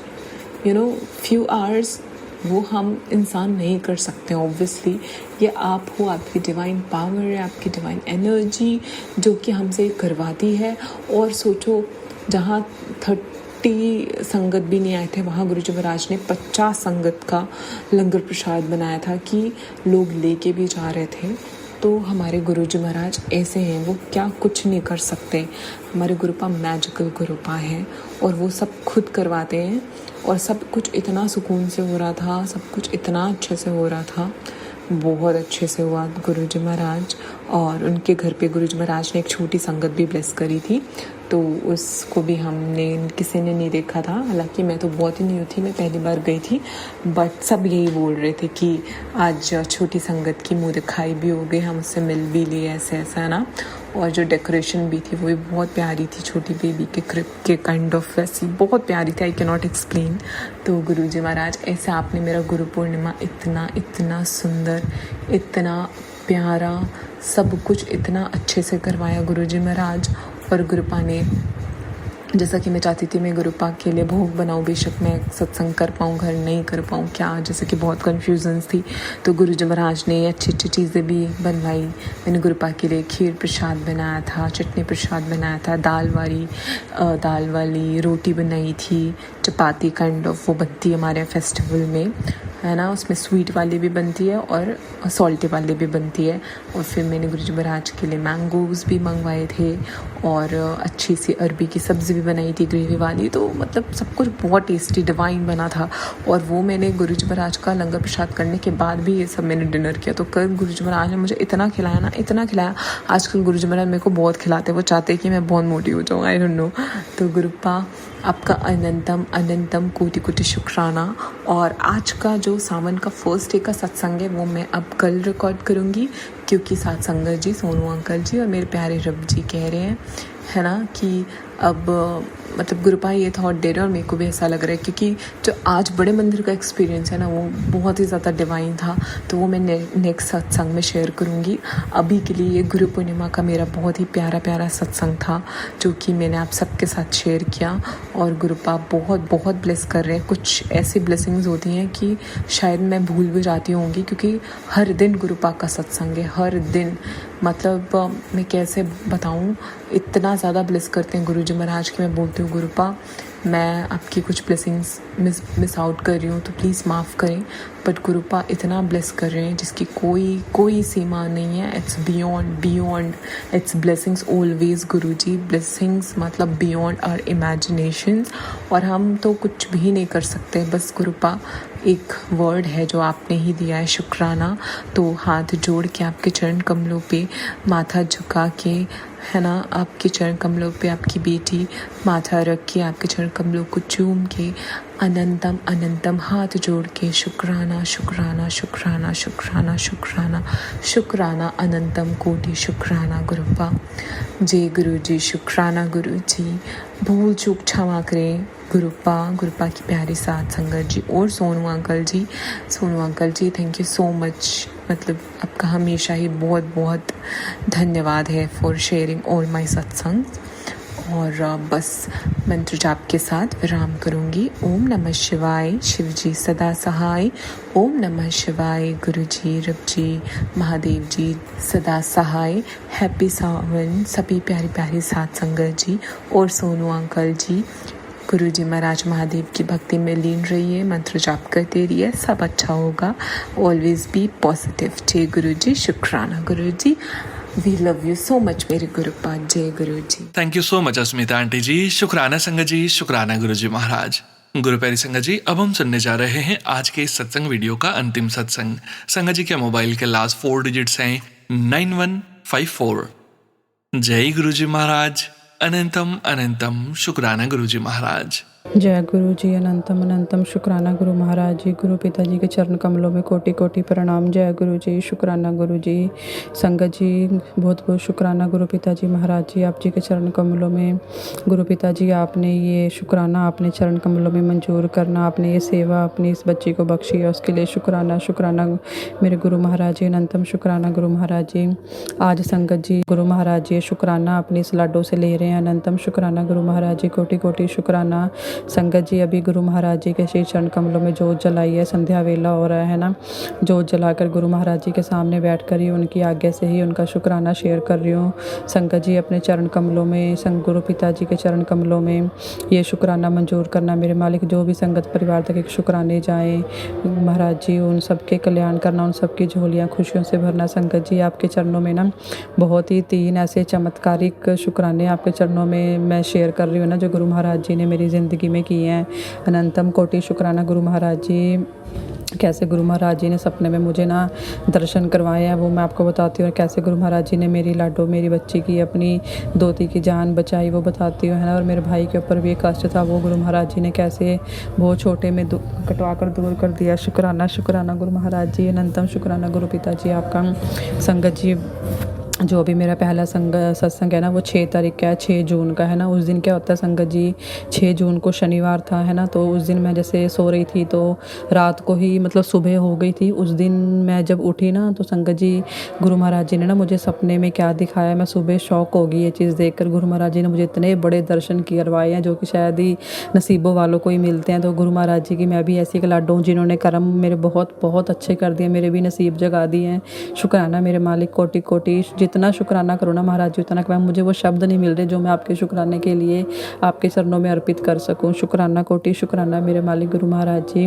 फ्यू आवर्स, वो हम इंसान नहीं कर सकते ऑब्वियसली। ये आप हो, आपकी डिवाइन पावर है, आपकी डिवाइन एनर्जी जो कि हमसे करवाती है। और सोचो, जहाँ 30 संगत भी नहीं आए थे, वहाँ गुरुजी महाराज ने 50 संगत का लंगर प्रसाद बनाया था कि लोग लेके भी जा रहे थे। तो हमारे गुरुजी महाराज ऐसे हैं, वो क्या कुछ नहीं कर सकते। हमारे गुरुपा मैजिकल गुरुपा है और वो सब खुद करवाते हैं, और सब कुछ इतना सुकून से हो रहा था, सब कुछ इतना अच्छे से हो रहा था, बहुत अच्छे से हुआ गुरुजी महाराज। और उनके घर पे गुरुजी महाराज ने एक छोटी संगत भी ब्लेस करी थी, तो उसको भी किसी ने नहीं देखा था। हालांकि मैं तो बहुत ही न्यू थी, मैं पहली बार गई थी, बट सब यही बोल रहे थे कि आज छोटी संगत की मुँह दिखाई भी हो गई, हम उससे मिल भी लिए, ऐसे ऐसा है ना। और जो डेकोरेशन भी थी वो भी बहुत प्यारी थी, छोटी बेबी के क्रिप के काइंड ऑफ वैसी बहुत प्यारी थी, आई कैन नॉट एक्सप्लेन। तो गुरुजी महाराज, ऐसे आपने मेरा गुरु पूर्णिमा इतना सुंदर, इतना प्यारा, सब कुछ इतना अच्छे से करवाया गुरुजी महाराज। और गुरुपा ने, जैसा कि मैं चाहती थी मैं गुरुपा के लिए भोग बनाऊँ, बेशक मैं सत्संग कर पाऊँ, घर नहीं कर पाऊँ, क्या, जैसे कि बहुत कन्फ्यूजन्स थी, तो गुरुजी महाराज ने अच्छी चीज़ें भी बनवाई। मैंने गुरुपा के लिए खीर प्रसाद बनाया था, चटनी प्रसाद बनाया था, दाल वाली रोटी बनाई थी, चपाती काइंड ऑफ वो बनती है हमारे फेस्टिवल में, है ना, उसमें स्वीट वाली भी बनती है और सॉल्टी वाली भी बनती है। और फिर मैंने गुरुजी महाराज के लिए मैंगोज़ भी मंगवाए थे और अच्छी सी अरबी की सब्ज़ी भी बनाई थी, ग्रेवी वाली। तो मतलब सब कुछ बहुत टेस्टी डिवाइन बना था। और वो मैंने गुरुजी महाराज का लंगर प्रसाद करने के बाद भी ये सब मैंने डिनर किया। तो कल गुरुजी महाराज ने मुझे इतना खिलाया ना, इतना खिलाया। आजकल गुरुजी महाराज मेरे को बहुत खिलाते, वो चाहते हैं कि मैं बहुत मोटी हो जाऊँ, आई डोंट नो। तो गुरुपा, आपका अनंतम अनंतम कोटि कोटि शुक्राना। और आज का जो सावन का फर्स्ट डे का सत्संग है वो मैं अब कल रिकॉर्ड करूँगी, क्योंकि साथ संगत जी, सोनू अंकल जी और मेरे प्यारे रब जी कह रहे हैं, है ना, कि अब मतलब गुरुपा ये थॉट दे रहे हैं और मेरे को भी ऐसा लग रहा है, क्योंकि जो आज बड़े मंदिर का एक्सपीरियंस है ना, वो बहुत ही ज़्यादा डिवाइन था। तो वो मैं नेक्स्ट सत्संग में शेयर करूँगी। अभी के लिए ये गुरु पूर्णिमा का मेरा बहुत ही प्यारा सत्संग था, जो कि मैंने आप सबके साथ शेयर किया। और गुरुपा बहुत ब्लेस कर रहे हैं। कुछ ऐसी ब्लेसिंग्स होती हैं कि शायद मैं भूल भी जाती होंगी, क्योंकि हर दिन गुरुपा का सत्संग है, हर दिन। मतलब मैं कैसे बताऊँ, इतना ज़्यादा ब्लेस करते हैं गुरुजी महाराज की। मैं बोलती हूँ गुरुपा, मैं आपकी कुछ ब्लेसिंग्स मिस आउट कर रही हूँ तो प्लीज़ माफ़ करें, बट गुरुपा इतना ब्लेस कर रहे हैं जिसकी कोई सीमा नहीं है। It's beyond it's blessings always Guruji, blessings मतलब बियॉन्ड आवर इमेजिनेशंस। और हम तो कुछ भी नहीं कर सकते, बस गुरुपा एक वर्ड है जो आपने ही दिया है, शुक्राना। तो हाथ जोड़ के आपके चरण कमलों पे माथा झुका के, है ना, आपके चरण कमलों पे आपकी बेटी माथा रख के आपके चरण कमलों को चूम के अनंतम अनंतम हाथ जोड़ के शुक्राना शुक्राना शुक्राना शुक्राना शुक्राना शुक्राना अनंतम कोटि शुक्राना गुरुपा। जय गुरु जी, शुक्राना गुरु जी। भूल चूक क्षमा करें, गुरुपा की प्यारी साथ संगत जी और Sonu uncle ji thank you so much. मतलब आपका हमेशा ही बहुत बहुत धन्यवाद है फॉर शेयरिंग ऑल माय सत्संग। और बस मंत्र जाप के साथ विराम करूंगी। ओम नमः शिवाय, शिव जी सदा सहाय। ओम नमः शिवाय, गुरु जी, रब जी, महादेव जी सदा सहाय। हैप्पी सावन सभी प्यारी प्यारी साथ संगत जी और सोनू अंकल जी। गुरु जी महाराज महादेव की भक्ति में लीन रहिए, मंत्र जाप करते रहिए, सब अच्छा होगा। Always be positive. जय गुरु जी, शुक्राना Guru ji. We love you so much मेरे गुरुपा। जय Guru ji. Thank you so much Asmita aunty ji, शुक्राना संगत जी, शुक्राना गुरुजी महाराज। गुरु प्यारी संगत जी, अब हम सुनने जा रहे हैं आज के इस सत्संग वीडियो का अंतिम सत्संग। संगत जी के मोबाइल के लास्ट 4 डिजिट्स हैं 9154। जय गुरुजी महाराज, अनंतम अनंतम शुक्राना गुरुजी महाराज। जय गुरु जी, अनंतम अनंतम शुक्राना गुरु महाराज जी। गुरु पिताजी के चरण कमलों में कोटि कोटि प्रणाम। जय गुरु जी, शुक्राना गुरु जी। संगत जी बहुत बहुत शुक्राना गुरु पिताजी महाराज जी, आप जी के चरण कमलों में। गुरु पिताजी आपने ये शुक्राना अपने चरण कमलों में मंजूर करना, आपने ये सेवा अपनी इस बच्ची को बख्शी है, उसके लिए शुक्राना शुक्राना मेरे गुरु महाराज जी। अनंतम शुक्राना गुरु महाराज जी। आज संगत जी गुरु महाराज जी शुक्राना अपनी इस लाडो से ले रहे हैं। अनंतम शुक्राना गुरु महाराज जी, कोटि कोटि शुक्राना। संगत जी अभी गुरु महाराज जी के श्री चरण कमलों में जोत जलाई है, संध्या वेला हो रहा है ना। जोत जलाकर गुरु महाराज जी के सामने बैठ कर ही उनकी आज्ञा से ही उनका शुक्राना शेयर कर रही हूँ। संगत जी अपने चरण कमलों में, संग गुरु पिताजी के चरण कमलों में ये शुक्राना मंजूर करना। मेरे मालिक जो भी संगत परिवार तक एक शुक्राने जाएँ महाराज जी, उन सबके कल्याण करना, उन सबकी झोलियाँ खुशियों से भरना। संगत जी आपके चरणों में ना बहुत ही 3 ऐसे चमत्कारिक शुक्राने आपके चरणों में मैं शेयर कर रही हूँ ना, जो गुरु महाराज जी ने मेरी ज़िंदगी में किए हैं। अनंतम कोटि शुक्राना गुरु महाराज जी। कैसे गुरु महाराज जी ने सपने में मुझे ना दर्शन करवाए हैं वो मैं आपको बताती हूँ। कैसे गुरु महाराज जी ने मेरी लाडो, मेरी बच्ची की, अपनी दोती की जान बचाई वो बताती हूँ, है ना। और मेरे भाई के ऊपर भी एक कष्ट था, वो गुरु महाराज जी ने कैसे बहुत छोटे में कटवा कर दूर कर दिया। शुक्राना शुक्राना गुरु महाराज जी। अनंतम शुक्राना गुरु पिताजी आपका। संगत जी जो भी मेरा पहला सत्संग है ना वो 6 तारीख का है, 6 जून का है ना। उस दिन क्या होता है संगत जी, 6 जून को शनिवार था, है ना। तो उस दिन मैं जैसे सो रही थी तो रात को ही मतलब सुबह हो गई थी। उस दिन मैं जब उठी ना तो संगत जी गुरु महाराज जी ने ना मुझे सपने में क्या दिखाया, मैं सुबह शौक हो गई ये चीज़ देखकर। गुरु महाराज जी ने मुझे इतने बड़े दर्शन करवाए हैं जो कि शायद ही नसीबों वालों को ही मिलते हैं। तो गुरु महाराज जी की मैं भी ऐसी एक लाडो हूँ जिन्होंने कर्म मेरे बहुत बहुत अच्छे कर दिए, मेरे भी नसीब जगा दिए हैं। शुक्राना मेरे मालिक, कोटि कोटि। जितना शुक्राना करो ना महाराज जी उतना मुझे वो शब्द नहीं मिल रहे जो मैं आपके शुक्राने के लिए आपके चरणों में अर्पित कर सकूं। शुक्राना कोटि शुक्राना मेरे मालिक गुरु महाराज जी।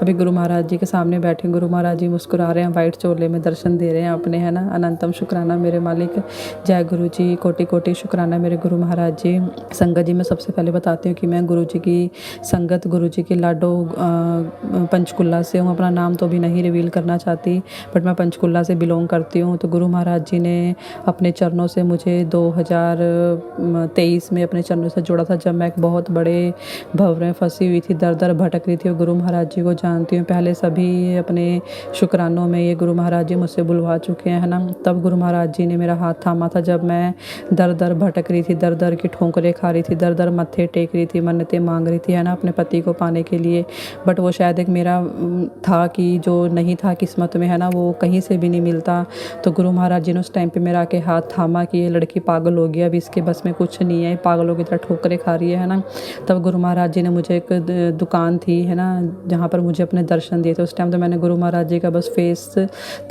अभी गुरु महाराज जी के सामने बैठे गुरु महाराज जी मुस्कुरा रहे हैं, वाइट चोले में दर्शन दे रहे हैं अपने, है ना। अनंतम शुक्राना मेरे मालिक। जय गुरु जी, कोटि कोटि शुक्राना मेरे गुरु महाराज जी। संगत जी मैं सबसे पहले बताती हूँ कि मैं गुरु जी की संगत, गुरु जी की लाडो पंचकुला से हूँ। अपना नाम तो भी नहीं रिवील करना चाहती, बट मैं पंचकुला से बिलोंग करती हूँ। तो गुरु महाराज जी ने अपने चरणों से मुझे 2023 में अपने चरणों से जोड़ा था, जब मैं एक बहुत बड़े भंवर में फंसी हुई थी, दर दर भटक रही थी। और गुरु महाराज जी को जानती हूँ, पहले सभी अपने शुक्रानों में ये गुरु महाराज जी मुझसे बुलवा चुके हैं, है ना। तब गुरु महाराज जी ने मेरा हाथ थामा था जब मैं दर दर भटक रही थी, दर दर की ठोकरें खा रही थी, दर दर मत्थे टेक रही थी, मन्नतें मांग रही थी, है ना, अपने पति को पाने के लिए। बट वो शायद एक मेरा था कि जो नहीं था किस्मत में, है ना, वो कहीं से भी नहीं मिलता। तो गुरु महाराज जी ने उस टाइम पे मेरा के हाथ थामा कि ये लड़की पागल हो गई, अब इसके बस में कुछ नहीं है, पागलों की तरह ठोकरें खा रही है ना। तब गुरु महाराज जी ने मुझे एक दुकान थी, है ना, जहाँ पर मुझे अपने दर्शन दिए थे। उस टाइम तो मैंने गुरु महाराज जी का बस फेस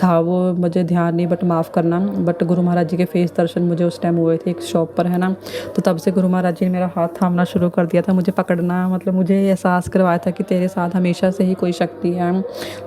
था, वो मुझे ध्यान नहीं, बट माफ़ करना, बट गुरु महाराज जी के फेस दर्शन मुझे उस टाइम हुए थे एक शॉप पर, है ना। तो तब से गुरु महाराज जी ने मेरा हाथ थामना शुरू कर दिया था, मुझे पकड़ना, मतलब मुझे एहसास करवाया था कि तेरे साथ हमेशा से ही कोई शक्ति है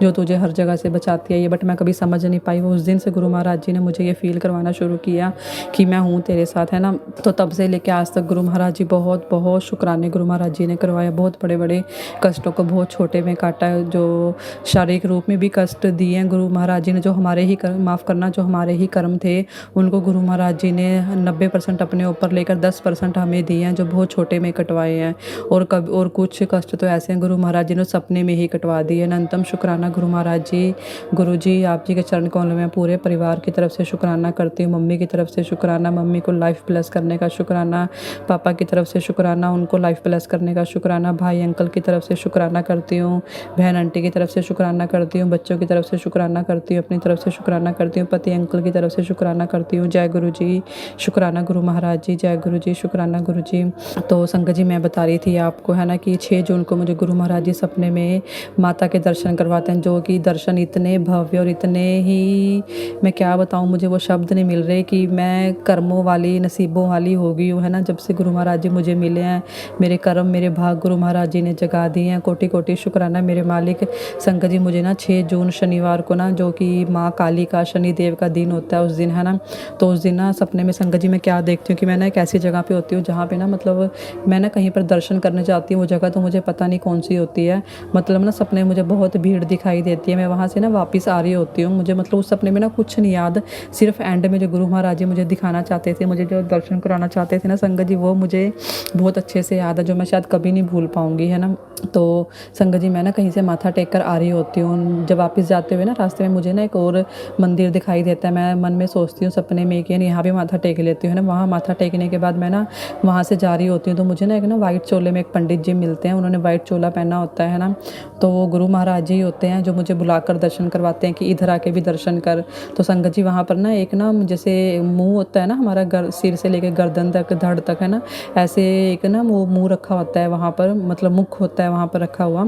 जो तुझे हर जगह से बचाती है ये। बट मैं कभी समझ नहीं पाई। वो उस दिन से गुरु महाराज जी ने मुझे ये फील करवाना शुरू किया कि मैं हूँ तेरे साथ, है ना। तो तब से लेके आज तक गुरु महाराज जी बहुत बहुत शुक्राने गुरु महाराज जी ने करवाया। बहुत बड़े बड़े कष्टों को बहुत छोटे में काटा, जो शारीरिक रूप में भी कष्ट दिए हैं गुरु महाराज जी ने, जो हमारे ही माफ़ करना, जो हमारे ही कर्म थे उनको गुरु महाराज जी ने 90% अपने ऊपर लेकर 10% हमें दिए हैं, जो बहुत छोटे में कटवाए हैं। और कुछ कष्ट तो ऐसे हैं गुरु महाराज जी ने सपने में ही कटवा दिए। अनंतम शुक्राना गुरु महाराज जी। गुरु जी आप जी के चरण कमलों में पूरे परिवार की तरफ से शुक्राना करती हूँ। मम्मी की तरफ से शुक्राना, मम्मी को लाइफ ब्लेस करने का शुक्राना, पापा की तरफ से शुक्राना, उनको लाइफ ब्लेस करने का शुक्राना, भाई अंकल की तरफ से शुक्राना करती हूँ, बहन आंटी की तरफ से शुक्राना करती हूँ, बच्चों की तरफ से शुक्राना करती हूँ, अपनी तरफ से शुक्राना करती हूँ, पति अंकल की तरफ से शुक्राना करती हूँ। जय गुरु जी, शुक्राना गुरु महाराज जी, जय गुरु जी, शुक्राना गुरु जी। तो संगत जी, मैं बता रही थी आपको है ना कि 6 जून को मुझे गुरु महाराज जी सपने में माता के दर्शन करवाते हैं, जो कि दर्शन इतने भव्य और इतने ही, मैं क्या बताऊँ, मुझे वो शब्द नहीं मिल रहे कि मैं कर्मों वाली, नसीबों वाली हो गई हूँ है ना। जब से गुरु महाराज जी मुझे मिले हैं, मेरे कर्म, मेरे भाग गुरु महाराज जी ने जगा दिए हैं। कोटि कोटि शुक्राना मेरे मालिक। संगत जी, मुझे ना 6 जून शनिवार को ना, जो कि माँ काली का, शनिदेव का दिन होता है उस दिन है ना, तो उस दिन ना सपने में संगत जी मैं क्या देखती हूँ कि मैं ना एक ऐसी जगह पे होती हूँ जहाँ पे ना, मतलब मैं ना कहीं पर दर्शन करने जाती हूँ, वो जगह तो मुझे पता नहीं कौन सी होती है, मतलब ना सपने में मुझे बहुत भीड़ दिखाई देती है। मैं वहाँ से ना वापस आ रही होती हूँ, मुझे मतलब उस सपने में ना कुछ नहीं याद, सिर्फ एंड में जो गुरु महाराज जी मुझे दिखाना चाहते थे, मुझे जो दर्शन कराना चाहते थे ना संगत जी, वो मुझे बहुत अच्छे से याद है, जो मैं शायद कभी नहीं भूल पाऊँगी है ना। तो संगत जी, मैं ना कहीं से माथा टेक कर आ रही होती हूँ, जब वापस जाते हुए ना रास्ते में मुझे ना एक और मंदिर दिखाई देता है। मैं मन में सोचती हूँ सपने में कि यहाँ भी माथा टेक लेती हूँ है ना। वहाँ माथा टेकने के बाद मैं ना वहाँ से जा रही होती हूँ, तो मुझे ना एक ना वाइट चोले में एक पंडित जी मिलते हैं, उन्होंने वाइट चोला पहना होता है ना, तो वो गुरु महाराज जी होते हैं जो मुझे बुलाकर दर्शन करवाते हैं कि इधर आके भी दर्शन कर। तो संगत जी, वहाँ पर ना एक ना जैसे मुँह होता है ना हमारा, सिर से लेकर गर्दन तक, धड़ तक है ना, ऐसे एक ना वो मुँह रखा होता है वहाँ पर, मतलब मुख होता है वहाँ पर रखा हुआ,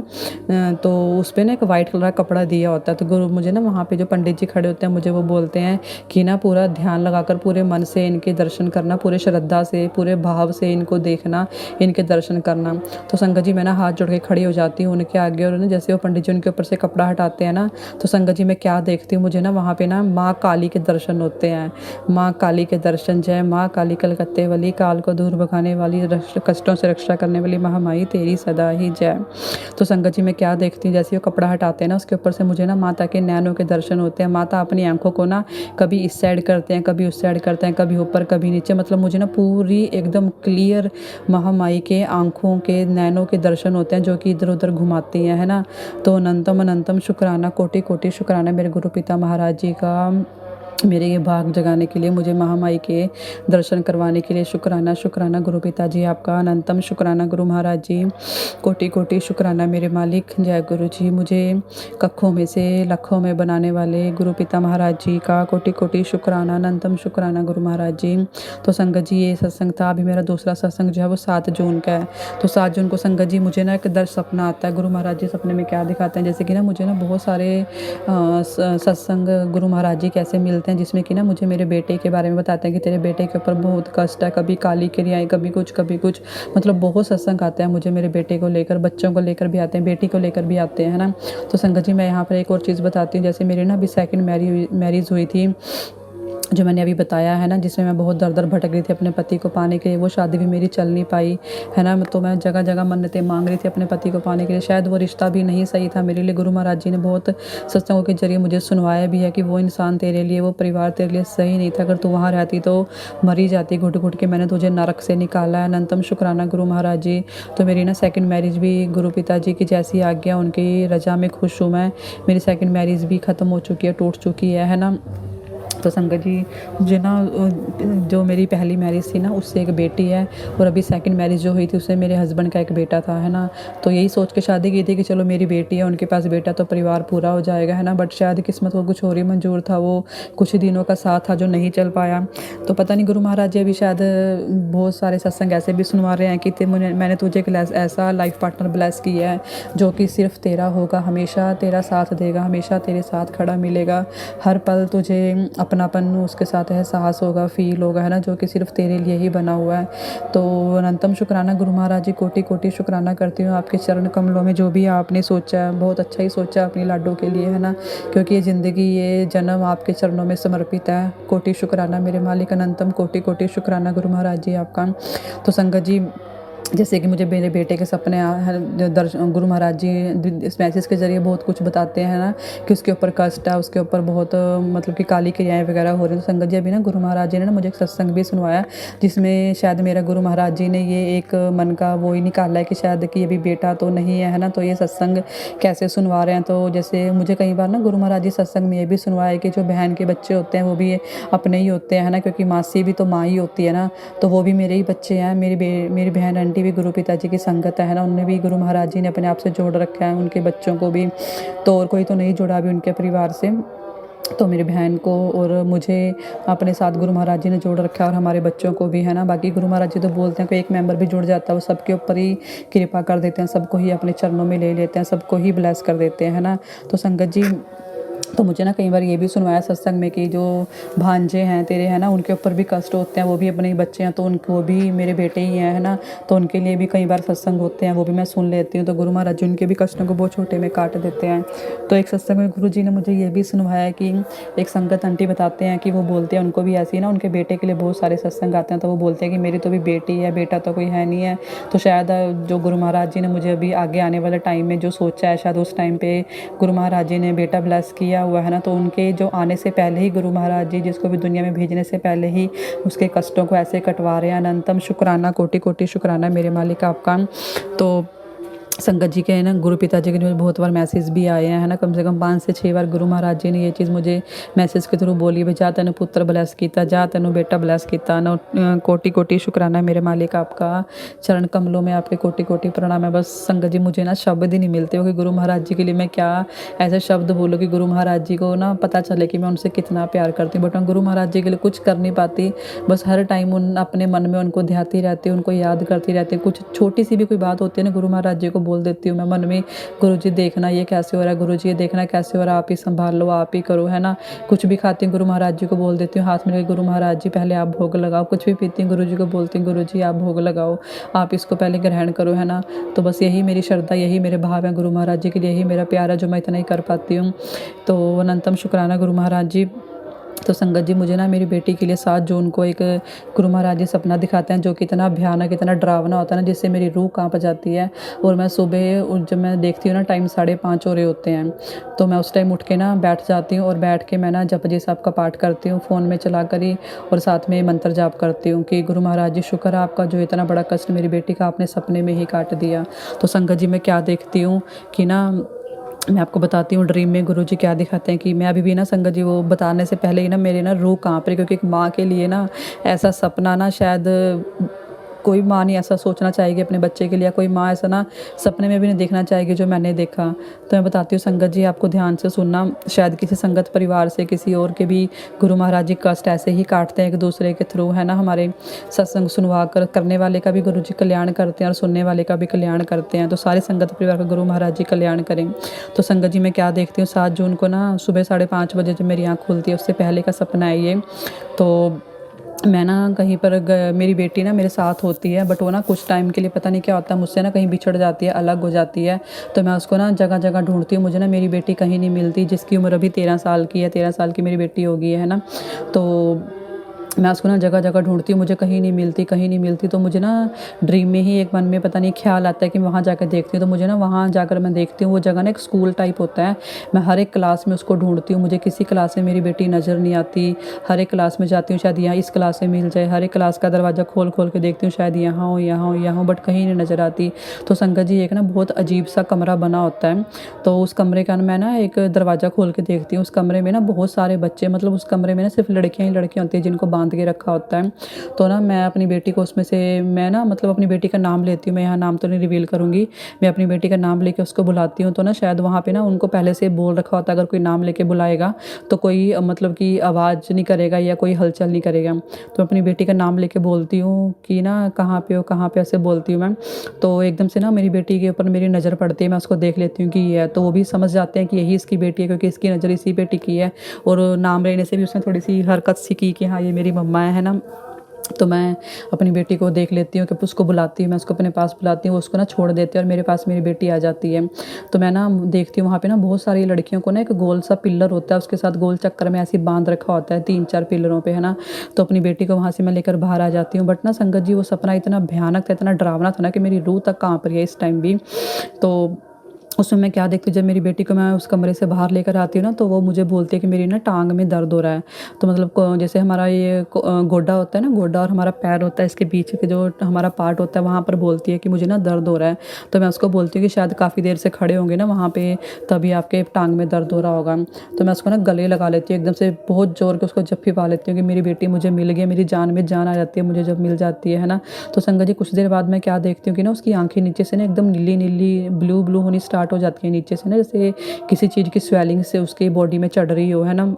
तो उस पर ना एक वाइट कलर का कपड़ा दिया होता है। तो गुरु मुझे ना वहाँ पे जो पंडित जी खड़े होते हैं, मुझे वो बोलते हैं कि ना पूरा ध्यान लगाकर पूरे मन से इनके दर्शन करना, पूरे श्रद्धा से, पूरे भाव से इनको देखना, इनके दर्शन करना। तो संगत जी, मैं ना हाथ जोड़ के खड़ी हो जाती हूँ उनके आगे, और ना जैसे वो पंडित जी उनके ऊपर से कपड़ा हटाते हैं ना, तो संगत जी मैं क्या देखती हूँ, मुझे ना वहाँ पे ना माँ काली के दर्शन होते हैं। माँ काली के दर्शन। जय माँ काली कलकत्ते वाली, काल को दूर भगाने वाली, कष्टों से रक्षा करने वाली महामाई तेरी सदा ही जय। तो संगत जी, मैं क्या देखती हूँ, जैसे वो कपड़ा हटाते हैं ना, उसके ऊपर से मुझे ना माता के नैनों के दर्शन होते हैं। माता अपनी आंखों को ना कभी इस साइड करते हैं, कभी उस साइड करते हैं, कभी ऊपर कभी नीचे, मतलब मुझे ना पूरी एकदम क्लियर महामाई के आंखों के नैनों के दर्शन होते हैं, जो कि इधर उधर घुमाती हैं है ना। तो अनंतम अनंतम शुक्राना, कोटि कोटि शुक्राना मेरे गुरु पिता महाराज जी का, मेरे ये भाग जगाने के लिए, मुझे महामाई के दर्शन करवाने के लिए शुक्राना। शुक्राना गुरु पिताजी आपका, अनंतम शुक्राना गुरु महाराज जी, कोटि कोटि शुक्राना मेरे मालिक। जय गुरु जी। मुझे कखों में से लखों में बनाने वाले गुरु पिता महाराज जी का कोटि कोटि शुक्राना, अनंतम शुक्राना गुरु महाराज जी। तो संगत जी, ये सत्संग था, अभी मेरा दूसरा सत्संग जो है वो 7 जून का है। तो 7 जून को संगत जी मुझे ना एक दर्श सपना आता है। गुरु महाराज जी सपने में क्या दिखाते हैं, जैसे कि ना मुझे ना बहुत सारे सत्संग गुरु महाराज जी कैसे मिलते हैं, जिसमें कि ना मुझे मेरे बेटे के बारे में बताते हैं कि तेरे बेटे के ऊपर बहुत कष्ट है, कभी काली क्रियाएं, कभी कुछ, मतलब बहुत सत्संग आते हैं मुझे मेरे बेटे को लेकर, बच्चों को लेकर भी आते हैं, बेटी को लेकर भी आते हैं है ना। तो संगत जी, मैं यहाँ पर एक और चीज़ बताती हूँ, जैसे मेरी ना अभी सेकंड मैरिज हुई थी, जो मैंने अभी बताया है ना, जिसमें मैं बहुत दर भटक रही थी अपने पति को पाने के लिए। वो शादी भी मेरी चल नहीं पाई है ना, तो मैं जगह जगह मन्नतें मांग रही थी अपने पति को पाने के लिए। शायद वो रिश्ता भी नहीं सही था मेरे लिए। गुरु महाराज जी ने बहुत सत्संगों के जरिए मुझे सुनवाया भी है कि वो इंसान तेरे लिए, वो परिवार तेरे लिए सही नहीं था, अगर तू वहाँ रहती तो मरी जाती घुट घुट के, मैंने तुझे नरक से निकाला है। अनंतम शुक्राना गुरु महाराज जी। तो मेरी ना सेकंड मैरिज भी गुरु पिताजी की जैसी आज्ञा, उनकी रजा में खुश हूँ मैं। मेरी सेकंड मैरिज भी ख़त्म हो चुकी है, टूट चुकी है ना। तो संगत जी, मुझे ना जो मेरी पहली मैरिज थी ना, उससे एक बेटी है, और अभी सेकंड मैरिज जो हुई थी उससे मेरे हस्बैंड का एक बेटा था है ना। तो यही सोच के शादी की थी कि चलो मेरी बेटी है, उनके पास बेटा, तो परिवार पूरा हो जाएगा है ना। बट शायद किस्मत को कुछ और ही मंजूर था, वो कुछ ही दिनों का साथ था जो नहीं चल पाया। तो पता नहीं गुरु महाराज जी अभी शायद बहुत सारे सत्संग ऐसे भी सुनवा रहे हैं कि मैंने तुझे एक ऐसा लाइफ पार्टनर ब्लेस किया है जो कि सिर्फ तेरा होगा, हमेशा तेरा साथ देगा, हमेशा तेरे साथ खड़ा मिलेगा, हर पल तुझे अपनापन उसके साथ एहसास होगा, फील होगा है ना, जो कि सिर्फ तेरे लिए ही बना हुआ है। तो अनंतम शुक्राना गुरु महाराज जी, कोटि कोटि शुक्राना करती हूँ आपके चरण कमलों में। जो भी आपने सोचा है बहुत अच्छा ही सोचा अपनी लाडो के लिए है ना, क्योंकि ये ज़िंदगी, ये जन्म आपके चरणों में समर्पित है। कोटि शुक्राना मेरे मालिक, अनंतम कोटि कोटि शुक्राना गुरु महाराज जी आपका। तो संगत जी, जैसे कि मुझे मेरे बेटे के सपने गुरु महाराज जी इस मैसेज के ज़रिए बहुत कुछ बताते हैं ना, कि उसके ऊपर कष्ट है, उसके ऊपर बहुत मतलब कि काली क्रियाएँ वगैरह हो रही हैं। तो संगत जी अभी ना गुरु महाराज जी ने ना मुझे एक सत्संग भी सुनवाया, जिसमें शायद मेरा गुरु महाराज जी ने ये एक मन का वो ही निकाला है कि शायद कि अभी बेटा तो नहीं है ना, तो ये सत्संग कैसे सुनवा रहे हैं। तो जैसे मुझे कई बार ना गुरु महाराज जी सत्संग में ये भी सुनवाया है कि जो बहन के बच्चे होते हैं वो भी अपने ही होते हैं ना, क्योंकि मासी भी तो माँ ही होती है ना, तो वो भी मेरे ही बच्चे हैं। मेरी बहन आंटी भी गुरु पिताजी की संगत है ना, उन्हें भी गुरु महाराज जी ने अपने आप से जोड़ रखा है, उनके बच्चों को भी, तो और कोई तो नहीं जुड़ा अभी उनके परिवार से। तो मेरी बहन को और मुझे अपने साथ गुरु महाराज जी ने जोड़ रखा है, और हमारे बच्चों को भी है ना। बाकी गुरु महाराज जी तो बोलते हैं कि एक मेंबर भी जुड़ जाता है वो सबके ऊपर ही कृपा कर देते हैं, सबको ही अपने चरणों में ले लेते हैं, सबको ही ब्लेस कर देते हैं, है ना। तो संगत जी, तो मुझे ना कई बार ये भी सुनवाया सत्संग में कि जो भांजे हैं तेरे, है ना, उनके ऊपर भी कष्ट होते हैं, वो भी अपने ही बच्चे हैं, तो उनको वो भी मेरे बेटे ही हैं, है ना, तो उनके लिए भी कई बार सत्संग होते हैं, वो भी मैं सुन लेती हूँ। तो गुरु महाराज जी उनके भी कष्टों को बहुत छोटे में काट देते हैं। तो एक सत्संग में गुरु जी ने मुझे ये भी सुनवाया कि एक संगत आंटी बताते हैं कि वो बोलते हैं उनको भी ऐसी ना, उनके बेटे के लिए बहुत सारे सत्संग आते हैं, तो वो बोलते हैं कि मेरी तो भी बेटी है, बेटा तो कोई है नहीं है। तो शायद जो गुरु महाराज जी ने मुझे अभी आगे आने वाले टाइम में जो सोचा है, शायद उस टाइम पे गुरु महाराज जी ने बेटा ब्लेस किया हुआ है ना, तो उनके जो आने से पहले ही गुरु महाराज जी जिसको भी दुनिया में भेजने से पहले ही उसके कष्टों को ऐसे कटवा रहे हैं। अनंतम शुक्राना, कोटि कोटि शुक्राना मेरे मालिक आपका। तो संगत जी के है ना, गुरु पिताजी के मुझे बहुत बार मैसेज भी आए हैं, है ना, कम से कम 5 से 6 बार गुरु महाराज जी ने ये चीज़ मुझे मैसेज के थ्रू बोली भी, जा तेन पुत्र ब्लैस किया, जा तेन बेटा ब्लैस किया ना। कोटि कोटि शुक्राना मेरे मालिक आपका, चरण कमलों में आपके कोटि कोटि प्रणाम है। बस संगत जी मुझे ना शब्द ही नहीं मिलते हो कि गुरु महाराज जी के लिए मैं क्या ऐसे शब्द बोलूँ कि गुरु महाराज जी को ना पता चले कि मैं उनसे कितना प्यार करती हूँ। बट मैं गुरु महाराज जी के लिए कुछ कर नहीं पाती, बस हर टाइम उन अपने मन में उनको ध्याती रहती हूँ, उनको याद करती रहती हूँ। कुछ छोटी सी भी कोई बात होती है ना, गुरु महाराज जी को बोल देती हूँ मैं मन में, गुरु जी देखना ये कैसे हो रहा है, गुरु जी ये देखना कैसे हो रहा है, आप ही संभाल लो, आप ही करो, है ना। कुछ भी खाती हूँ गुरु महाराज जी को बोल देती हूँ, हाथ में गुरु महाराज जी पहले आप भोग लगाओ। कुछ भी पीती हूँ गुरु जी को बोलती हूँ, गुरु जी आप भोग लगाओ, आप इसको पहले ग्रहण करो, है ना। तो बस यही मेरी श्रद्धा, यही मेरे भाव है गुरु महाराज जी के लिए, यही मेरा प्यार है जो मैं इतना ही कर पाती हूँ। तो अनंतम शुक्राना गुरु महाराज जी। तो संगत जी मुझे ना मेरी बेटी के लिए 7 जून को एक गुरु महाराज जी सपना दिखाते हैं, जो कि इतना भयानक, इतना डरावना होता है ना, जिससे मेरी रूह कांप जाती है। और मैं सुबह जब मैं देखती हूँ ना, टाइम 5:30 हो रहे होते हैं, तो मैं उस टाइम उठ के ना बैठ जाती हूँ, और बैठ के मैं ना जपजी साहब का पाठ करती हूँ फ़ोन में चला कर ही, और साथ में मंत्र जाप करती हूँ कि गुरु महाराज जी शुक्र है आपका, जो इतना बड़ा कष्ट मेरी बेटी का आपने सपने में ही काट दिया। तो संगत जी मैं क्या देखती हूँ कि ना, मैं आपको बताती हूँ ड्रीम में गुरुजी क्या दिखाते हैं कि मैं अभी भी ना, संगत जी वो बताने से पहले ही ना मेरे ना रूह कांप रही, क्योंकि एक माँ के लिए ना ऐसा सपना ना, शायद कोई माँ नहीं ऐसा सोचना चाहेगी अपने बच्चे के लिए, कोई माँ ऐसा ना सपने में भी नहीं देखना चाहेगी जो मैंने देखा। तो मैं बताती हूँ संगत जी, आपको ध्यान से सुनना, शायद किसी संगत परिवार से किसी और के भी गुरु महाराज जी कष्ट ऐसे ही काटते हैं एक दूसरे के थ्रू, है ना। हमारे सत्संग सुनवा कर करने वाले का भी गुरु जी कल्याण करते हैं, और सुनने वाले का भी कल्याण करते हैं। तो सारे संगत परिवार का गुरु महाराज जी कल्याण करें। तो संगत जी मैं क्या देखती हूँ, 7 जून को ना सुबह 5:30 बजे जब मेरी आँख खुलती है, उससे पहले का सपना है ये। तो मैं ना कहीं पर मेरी बेटी ना मेरे साथ होती है, बट वो ना कुछ टाइम के लिए पता नहीं क्या होता है, मुझसे ना कहीं बिछड़ जाती है, अलग हो जाती है। तो मैं उसको ना जगह जगह ढूंढती हूँ, मुझे ना मेरी बेटी कहीं नहीं मिलती, जिसकी उम्र अभी 13 साल की है, 13 साल की मेरी बेटी होगी, है ना। तो मैं उसको ना जगह जगह ढूंढती हूँ, मुझे कहीं नहीं मिलती, कहीं नहीं मिलती। तो मुझे ना ड्रीम में ही एक मन में पता नहीं ख्याल आता है कि मैं वहाँ जाकर देखती हूँ। तो मुझे ना वहाँ जाकर मैं देखती हूँ, वो जगह ना एक स्कूल टाइप होता है, मैं हर एक क्लास में उसको ढूंढती हूँ, मुझे किसी क्लास में मेरी बेटी नज़र नहीं आती। हर एक क्लास में जाती हूँ, शायद यहाँ इस क्लास में मिल जाए, हर एक क्लास का दरवाज़ा खोल खोल के देखती हूँ, शायद यहाँ हो, यहाँ हो, यहाँ हो, बट कहीं नहीं नज़र आती। तो संगत जी एक ना बहुत अजीब सा कमरा बना होता है, तो उस कमरे का मैं ना एक दरवाज़ा खोल के देखती हूँ, उस कमरे में ना बहुत सारे बच्चे, मतलब उस कमरे में ना सिर्फ लड़कियाँ ही लड़कियाँ होती हैं जिनको बांध के रखा होता है। तो ना मैं अपनी बेटी को उसमें से, मैं ना मतलब अपनी बेटी का नाम लेती हूँ, मैं यहाँ नाम तो नहीं रिवील करूँगी, मैं अपनी बेटी का नाम लेके उसको बुलाती हूँ। तो ना शायद वहाँ पे ना उनको पहले से बोल रखा होता है, अगर कोई नाम लेके बुलाएगा तो कोई मतलब कि आवाज़ नहीं करेगा या कोई हलचल नहीं करेगा। तो अपनी बेटी का नाम लेके बोलती हूँ कि ना कहाँ पे हो, कहाँ पे, ऐसे बोलती हूँ मैं। तो एकदम से ना मेरी बेटी के ऊपर मेरी नज़र पड़ती है, मैं उसको देख लेती हूँ कि ये है, तो वो भी समझ जाते हैं कि यही इसकी बेटी है, क्योंकि इसकी नज़र इसी पे टिकी है। और नाम लेने से भी उसने थोड़ी सी हरकत सी की कि हाँ ये मेरी मम्मा है ना। तो मैं अपनी बेटी को देख लेती हूँ कि उसको बुलाती हूँ, मैं उसको अपने पास बुलाती हूँ, वो उसको ना छोड़ देती है और मेरे पास मेरी बेटी आ जाती है। तो मैं ना देखती हूँ वहाँ पे ना बहुत सारी लड़कियों को ना एक गोल सा पिलर होता है, उसके साथ गोल चक्कर में ऐसे ही बाँध रखा होता है 3-4 पिलरों पे, है ना। तो अपनी बेटी को वहाँ से मैं लेकर बाहर आ जाती हूँ। बट ना संगत जी वो सपना इतना भयानक था, इतना डरावना था ना कि मेरी रूह तक काँप रही है इस टाइम भी। तो उसमें मैं क्या देखती हूँ, जब मेरी बेटी को मैं उस कमरे से बाहर लेकर आती हूँ ना, तो वो मुझे बोलती है कि मेरी ना टाँग में दर्द हो रहा है। तो मतलब जैसे हमारा ये गोड्डा होता है ना, गोड्डा और हमारा पैर होता है, इसके बीच के जो हमारा पार्ट होता है वहाँ पर बोलती है कि मुझे ना दर्द हो रहा है। तो मैं उसको बोलती हूँ कि शायद काफ़ी देर से खड़े होंगे ना वहाँ पे, तभी आपके टाँग में दर्द हो रहा होगा। तो मैं उसको ना गले लगा लेती हूँ एकदम से, बहुत ज़ोर के उसको जप्फी पा लेती हूँ कि मेरी बेटी मुझे मिल गई, मेरी जान में जान आ जाती है मुझे जब मिल जाती है ना। तो संगत जी कुछ देर बाद मैं क्या देखती हूँ कि ना उसकी आँखें नीचे से ना एकदम नीली नीली ब्लू ब्लू होनी स्टार्ट हो जाती है नीचे से ना, जैसे किसी चीज़ की स्वेलिंग से उसकी बॉडी में चढ़ रही हो, है ना।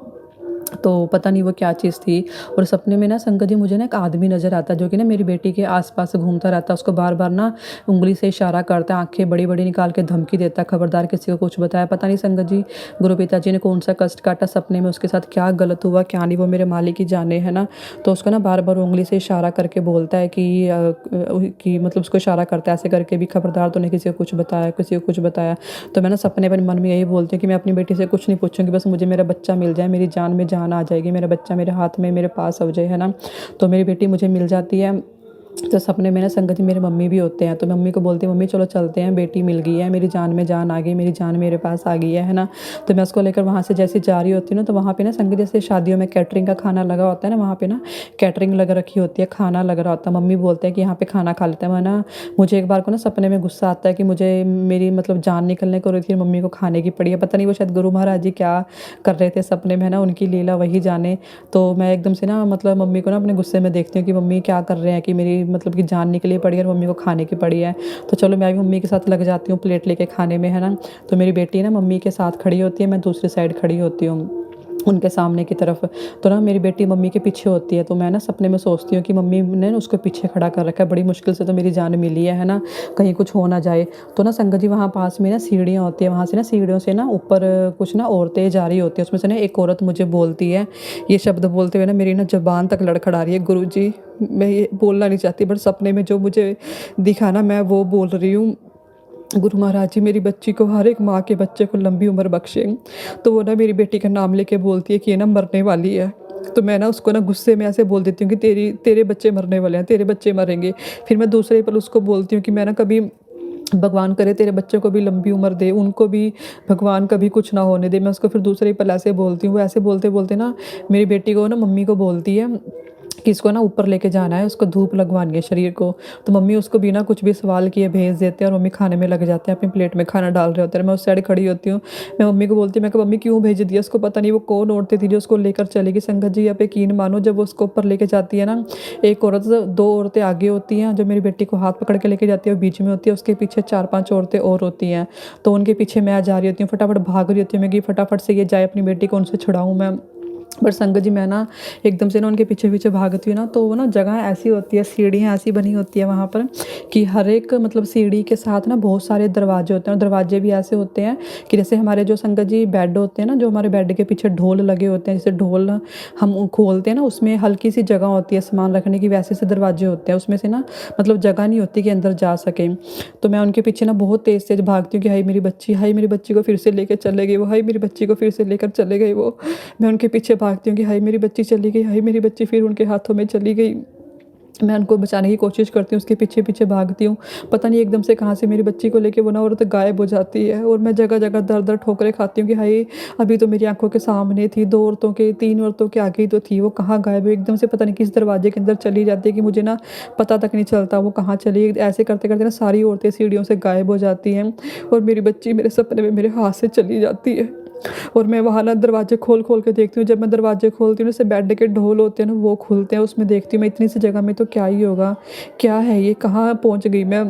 तो पता नहीं वो क्या चीज़ थी। और सपने में ना संगत जी मुझे ना एक आदमी नज़र आता है जो कि ना मेरी बेटी के आसपास घूमता रहता है, उसको बार बार ना उंगली से इशारा करता है, आंखें बड़ी बड़ी निकाल के धमकी देता है, खबरदार किसी को कुछ बताया। पता नहीं संगत जी गुरु पिताजी ने कौन सा कष्ट काटा सपने में, उसके साथ क्या गलत हुआ क्या नहीं, वो मेरे मालिक ही जाने, है ना। तो उसको ना बार बार उंगली से इशारा करके बोलता है कि मतलब उसको इशारा करता है ऐसे करके भी, खबरदार तूने किसी को कुछ बताया, किसी को कुछ बताया। तो मैं ना सपने में मन में यही बोलती हूँ कि मैं अपनी बेटी से कुछ नहीं पूछूंगी, बस मुझे मेरा बच्चा मिल जाए, मेरी जान में जान आ जाएगी, मेरा बच्चा मेरे हाथ में मेरे पास हो जाए, है ना। तो मेरी बेटी मुझे मिल जाती है। तो सपने में ना संगत जी मेरे मम्मी भी होते हैं, तो मम्मी को बोलती हूँ मम्मी चलो चलते हैं, बेटी मिल गई है, मेरी जान में जान आ गई, मेरी जान मेरे पास आ गई है ना। तो मैं उसको लेकर वहाँ से जैसे जा रही होती हूँ ना, तो वहाँ पे ना संगत जैसे शादियों में कैटरिंग का खाना लगा होता है ना, वहाँ पे ना कैटरिंग लगा रखी होती है, खाना लग रहा होता है। मम्मी बोलते हैं कि यहाँ पे खाना खा लेते हैं। मैं ना मुझे एक बार को ना सपने में गुस्सा आता है कि मुझे मेरी मतलब जान निकलने को रही थी, मम्मी को खाने की पड़ी है। पता नहीं वो शायद गुरु महाराज जी क्या कर रहे थे सपने में, है ना, उनकी लीला वही जाने। तो मैं एकदम से ना मतलब मम्मी को ना अपने गुस्से में देखती हूँ कि मम्मी क्या कर रहे हैं कि मेरी मतलब कि जान निकली पड़ी है और मम्मी को खाने की पड़ी है। तो चलो मैं भी मम्मी के साथ लग जाती हूँ प्लेट लेके खाने में, है ना। तो मेरी बेटी ना मम्मी के साथ खड़ी होती है, मैं दूसरी साइड खड़ी होती हूँ उनके सामने की तरफ। तो ना मेरी बेटी मम्मी के पीछे होती है, तो मैं ना सपने में सोचती हूँ कि मम्मी ने ना उसको पीछे खड़ा कर रखा है, बड़ी मुश्किल से तो मेरी जान मिली है ना, कहीं कुछ हो ना जाए। तो ना संगत जी वहाँ पास में ना सीढ़ियाँ होती है, वहाँ से ना सीढ़ियों से ना ऊपर कुछ ना औरतें जा रही होती है, उसमें से ना एक औरत मुझे बोलती है, ये शब्द बोलते हुए ना मेरी ना ज़बान तक लड़खड़ा रही है, गुरु जी मैं ये बोलना नहीं चाहती, बट सपने में जो मुझे दिखा ना मैं वो बोल रही हूँ। गुरु महाराज जी मेरी बच्ची को, हर एक माँ के बच्चे को लंबी उम्र बख्शें। तो वो ना मेरी बेटी का नाम लेके बोलती है कि ये ना मरने वाली है। तो मैं ना उसको ना गुस्से में ऐसे बोल देती हूँ कि तेरे बच्चे मरने वाले हैं, तेरे बच्चे मरेंगे। फिर मैं दूसरे पल उसको बोलती हूँ कि मैं ना कभी भगवान करे तेरे बच्चों को भी लंबी उम्र दे, उनको भी भगवान कभी कुछ ना होने दे। मैं उसको फिर दूसरे पल ऐसे बोलती हूँ। वो ऐसे बोलते बोलते ना मेरी बेटी को ना मम्मी को बोलती है कि इसको ना ऊपर लेके जाना है, उसको धूप लगवानी है शरीर को। तो मम्मी उसको बिना कुछ भी सवाल किए भेज देते हैं और मम्मी खाने में लग जाते हैं, अपनी प्लेट में खाना डाल रहे होते हैं। मैं उस साइड खड़ी होती हूँ, मैं मम्मी को बोलती हूँ, मैं मम्मी क्यों भेज दिया उसको, पता नहीं वो कौन औरतें थी जो उसको लेकर चलेगी। संगत जी आप यकीन मानो जब वो उसको ऊपर लेके जाती है ना, एक औरत, दो औरतें आगे होती हैं जो मेरी बेटी को हाथ पकड़ के लेके जाती है, और बीच में होती है, उसके पीछे 4-5 औरतें और होती हैं। तो उनके पीछे मैं जा रही होती हूँ, फटाफट भाग रही होती हूँ मैं कि फटाफट से ये जाए अपनी बेटी को उनसे छुड़ाऊँ मैं। बट संगत जी मैं ना एकदम से ना उनके पीछे पीछे भागती हूँ ना, तो वो ना जगह ऐसी होती है, सीढ़ियाँ ऐसी बनी होती है वहाँ पर कि हर एक मतलब सीढ़ी के साथ ना बहुत सारे दरवाजे होते हैं, और दरवाजे भी ऐसे होते हैं कि जैसे हमारे जो संगत जी बेड होते हैं ना, जो हमारे बेड के पीछे ढोल लगे होते हैं, जैसे ढोल हम खोलते हैं ना, उसमें हल्की सी जगह होती है सामान रखने की, वैसे से दरवाजे होते हैं, उसमें से ना मतलब जगह नहीं होती कि अंदर जा सके। तो मैं उनके पीछे ना बहुत तेज़ तेज़ भागती हूँ कि हाय मेरी बच्ची, हाय मेरी बच्ची को फिर से लेकर चले गए वो, हाय मेरी बच्ची को फिर से लेकर चले गए वो। मैं उनके पीछे भागती हूँ कि हाय मेरी बच्ची चली गई, हाय मेरी बच्ची फिर उनके हाथों में चली गई। मैं उनको बचाने की कोशिश करती हूँ, उसके पीछे पीछे भागती हूँ। पता नहीं एकदम से कहाँ से मेरी बच्ची को लेके वो ना औरत गायब हो जाती है, और मैं जगह जगह दर दर ठोकरें खाती हूँ कि हाय अभी तो मेरी आंखों के सामने थी, 2 औरतों के 3 औरतों के आगे ही तो थी, वो कहाँ गायब है, एकदम से पता नहीं किस दरवाजे के अंदर चली जाती है कि मुझे ना पता तक नहीं चलता वो कहाँ चली। ऐसे करते करते ना सारी औरतें सीढ़ियों से गायब हो जाती हैं, और मेरी बच्ची मेरे सपने में मेरे हाथ से चली जाती है। और मैं वहाँ ना दरवाजे खोल खोल के देखती हूँ, जब मैं दरवाजे खोलती हूँ ना, जैसे बेड के ढोल होते हैं ना वो खुलते हैं, उसमें देखती हूँ मैं इतनी सी जगह में तो क्या ही होगा, क्या है ये, कहाँ पहुँच गई मैं।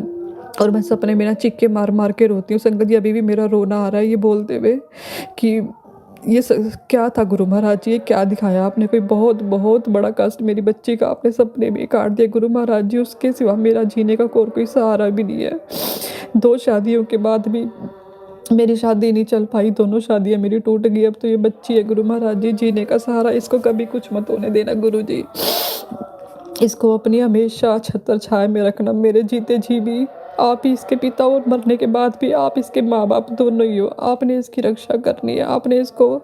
और मैं सपने में ना चिक्के मार मार के रोती हूँ। संगत जी अभी भी मेरा रोना आ रहा है ये बोलते हुए कि ये क्या था गुरु महाराज जी, ये क्या दिखाया आपने, कोई बहुत बहुत बड़ा कष्ट मेरी बच्ची का आपने सपने में काट दिया गुरु महाराज जी, उसके सिवा मेरा जीने का और कोई सहारा भी नहीं है। 2 शादियों के बाद भी मेरी शादी नहीं चल पाई, दोनों शादियाँ मेरी टूट गई, अब तो ये बच्ची है गुरु महाराज जी, जीने का सहारा, इसको कभी कुछ मत होने देना गुरु जी। इसको अपनी हमेशा छत्र छाया में रखना, मेरे जीते जी भी। आप ही इसके पिता और मरने के बाद भी आप इसके माँ बाप दोनों ही हो। आपने इसकी रक्षा करनी है, आपने इसको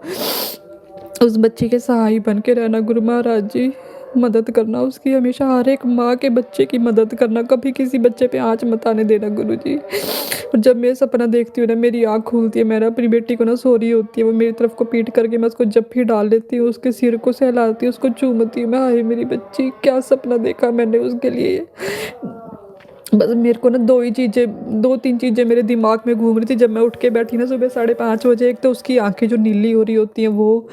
उस बच्ची के सहाय बन के रहना गुरु महाराज जी। मदद करना उसकी, हमेशा हर एक माँ के बच्चे की मदद करना, कभी किसी बच्चे पे आँच मत आने देना गुरु जी। और जब मैं सपना देखती हूँ ना, मेरी आँख खुलती है, मैंने अपनी बेटी को ना सो रही होती है, वो मेरी तरफ को पीट करके मैं उसको जप्फी डाल लेती हूँ, उसके सिर को सहलाती हूँ, उसको चूमती हूँ। मैं, हाय मेरी बच्ची, क्या सपना देखा मैंने उसके लिए। बस मेरे को ना दो तीन चीज़ें मेरे दिमाग में घूम रही थी जब मैं उठ के बैठी ना सुबह 5:30 बजे। एक तो उसकी आंखें जो नीली हो रही होती हैं वो,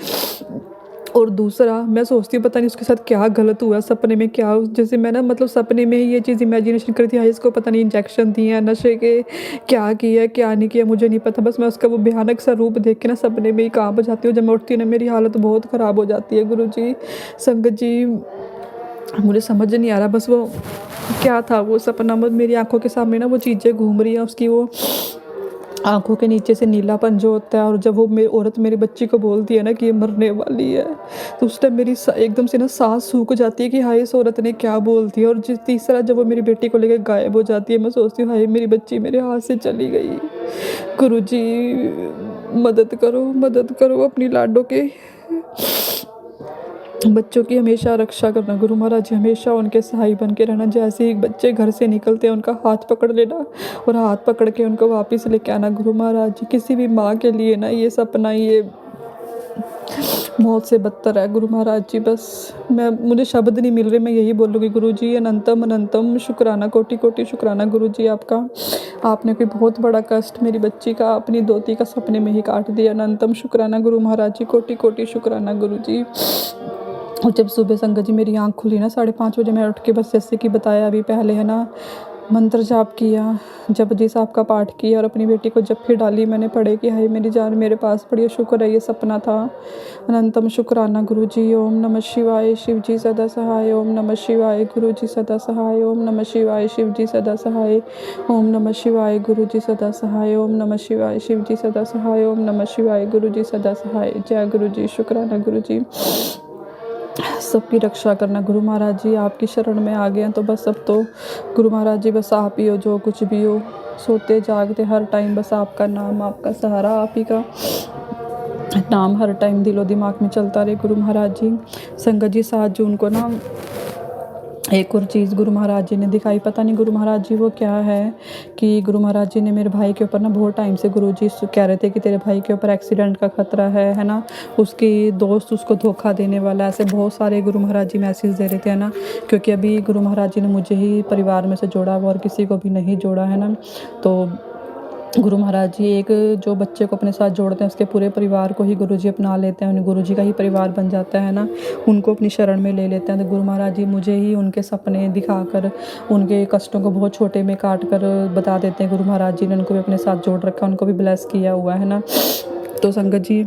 और दूसरा मैं सोचती हूँ पता नहीं उसके साथ क्या गलत हुआ सपने में, क्या जैसे मैं ना मतलब सपने में ही ये चीज़ इमेजिनेशन करी थी, हाय इसको पता नहीं इंजेक्शन दिए हैं नशे के, क्या किया क्या नहीं किया मुझे नहीं पता। बस मैं उसका वो भयानक सा रूप देख के ना सपने में ही कांप जाती हूँ। जब मैं उठती हूँ ना मेरी हालत बहुत ख़राब हो जाती है गुरु जी। संगत जी, मुझे समझ नहीं आ रहा बस वो क्या था वो सपना। बस मेरी आंखों के सामने ना वो चीज़ें घूम रही हैं, उसकी वो आंखों के नीचे से नीलापन जो होता है। और जब वो औरत मेरी बच्ची को बोलती है ना कि ये मरने वाली है, तो उस टाइम मेरी एकदम से ना सांस सूख जाती है कि हाय इस औरत ने क्या बोल दिया। और तीसरा जब वो मेरी बेटी को लेकर गायब हो जाती है, मैं सोचती हूँ हाय मेरी बच्ची मेरे हाथ से चली गई। गुरु जी मदद करो अपनी लाडो के बच्चों की हमेशा रक्षा करना गुरु महाराज जी। हमेशा उनके सहाय बन के रहना। जैसे ही बच्चे घर से निकलते हैं उनका हाथ पकड़ लेना और हाथ पकड़ के उनको वापस लेके आना गुरु महाराज जी। किसी भी माँ के लिए ना ये सपना ये मौत से बदतर है गुरु महाराज जी। बस मुझे शब्द नहीं मिल रहे, मैं यही बोलूँगी गुरु जी अनंतम अनंतम शुक्राना, कोटि कोटि शुक्राना गुरु जी आपका। आपने कोई बहुत बड़ा कष्ट मेरी बच्ची का, अपनी दोती का सपने में ही काट दिया। अनंतम शुक्राना गुरु महाराज जी, कोटि कोटि शुक्राना गुरु जी। और जब सुबह संगत जी मेरी आँख खुली ना 5:30 बजे, मैं उठ के बस जैसे कि बताया अभी पहले है ना, मंत्र जाप किया, जपजी साहब का पाठ किया और अपनी बेटी को जप्फी डाली। मैंने पढ़े कि हाय मेरी जान मेरे पास पड़ी है, शुक्र है ये सपना था। अनंतम शुक्राना गुरु जी। ओम नमः शिवाय, शिव जी सदा सहाय। ओम नमः शिवाय, गुरु जी सदा सहाय। ओम नमः शिवाय, शिव जी सदा सहाय। ओम नमः शिवाय, गुरु जी सदा सहाय। ओम नमः शिवाय, शिव जी सदा सहाय। ओम नमः शिवाय, गुरु जी सदा सहाय। जय गुरु जी, शुक्राना गुरु जी। सबकी रक्षा करना गुरु महाराज जी। आपकी शरण में आ गए हैं तो बस अब तो गुरु महाराज जी बस आप ही हो, जो कुछ भी हो, सोते जागते हर टाइम बस आपका नाम, आपका सहारा, आप ही का नाम हर टाइम दिलो दिमाग में चलता रहे गुरु महाराज जी। संगत जी 7 जून को ना एक और चीज़ गुरु महाराज जी ने दिखाई, पता नहीं गुरु महाराज जी वो क्या है, कि गुरु महाराज जी ने मेरे भाई के ऊपर ना बहुत टाइम से गुरु जी कह रहे थे कि तेरे भाई के ऊपर एक्सीडेंट का खतरा है ना, उसकी दोस्त उसको धोखा देने वाला, ऐसे बहुत सारे गुरु महाराज जी मैसेज दे रहे थे है ना। क्योंकि अभी गुरु महाराज जी ने मुझे ही परिवार में से जोड़ा हुआ और किसी को भी नहीं जोड़ा है ना। तो गुरु महाराज जी एक जो बच्चे को अपने साथ जोड़ते हैं उसके पूरे परिवार को ही गुरु जी अपना लेते हैं, उन्हें गुरु जी का ही परिवार बन जाता है ना, उनको अपनी शरण में ले लेते हैं। तो गुरु महाराज जी मुझे ही उनके सपने दिखाकर उनके कष्टों को बहुत छोटे में काट कर बता देते हैं। गुरु महाराज जी ने उनको भी अपने साथ जोड़ रखा, उनको भी ब्लेस किया हुआ है ना। तो संगत जी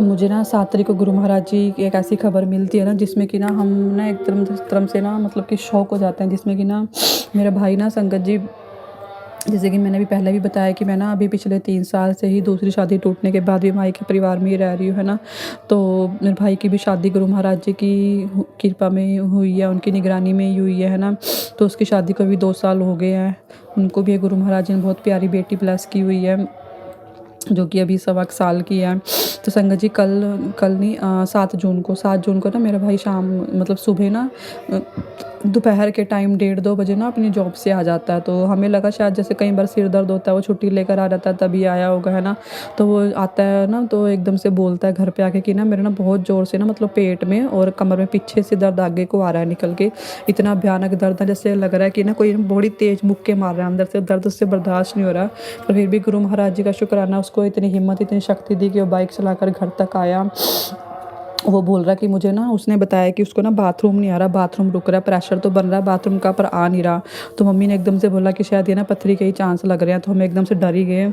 मुझे ना 7 तारीख को गुरु महाराज जी की एक ऐसी खबर मिलती है ना जिसमें कि ना हम ना एक तरह से ना मतलब कि शौक हो जाते हैं, जिसमें कि ना मेरा भाई ना संगत जी, जैसे कि मैंने अभी पहले भी बताया कि मैं ना अभी पिछले 3 साल से ही दूसरी शादी टूटने के बाद भी माई के परिवार में ही रह रही हूँ है ना। तो मेरे भाई की भी शादी गुरु महाराज जी की कृपा में हुई है, उनकी निगरानी में ही हुई है ना। तो उसकी शादी को भी 2 साल हो गए हैं, उनको भी गुरु महाराज जी ने बहुत प्यारी बेटी ब्लेस की हुई है जो कि अभी 1.25 साल की है। तो संगत जी कल नहीं 7 जून को ना मेरा भाई शाम मतलब सुबह ना दोपहर के टाइम 1:30-2 बजे ना अपनी जॉब से आ जाता है। तो हमें लगा शायद जैसे कई बार सिर दर्द होता है वो छुट्टी लेकर आ जाता है तभी आया होगा है ना। तो वो आता है ना तो एकदम से बोलता है घर पे आके कि ना मेरे ना बहुत ज़ोर से ना मतलब पेट में और कमर में पीछे से दर्द आगे को आ रहा है निकल के, इतना भयानक दर्द है जैसे लग रहा है कि ना कोई बड़ी तेज़ मुक्के मार रहा है अंदर से, दर्द उससे बर्दाश्त नहीं हो रहा। पर फिर भी गुरु महाराज जी का शुक्राना, उसको इतनी हिम्मत इतनी शक्ति दी कि वो बाइक चलाकर घर तक आया। वो बोल रहा कि मुझे ना उसने बताया कि उसको ना बाथरूम नहीं आ रहा, बाथरूम रुक रहा है, प्रेशर तो बन रहा है बाथरूम का पर आ नहीं रहा। तो मम्मी ने एकदम से बोला कि शायद ये ना पथरी के ही चांस लग रहे हैं। तो हम एकदम से डर ही गए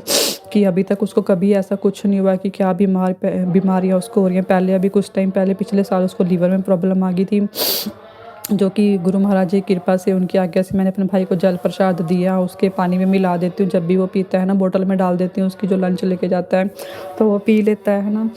कि अभी तक उसको कभी ऐसा कुछ नहीं हुआ कि क्या बीमारियाँ उसको हो रही हैं। पहले अभी कुछ टाइम पहले पिछले साल उसको लीवर में प्रॉब्लम आ गई थी, जो कि गुरु महाराज जी की कृपा से उनकी आज्ञा से मैंने अपने भाई को जल प्रसाद दिया, उसके पानी में मिला देती हूँ, जब भी वो पीता है ना बोतल में डाल देती हूँ उसकी जो लंच लेके जाता है तो वो पी लेता है ना।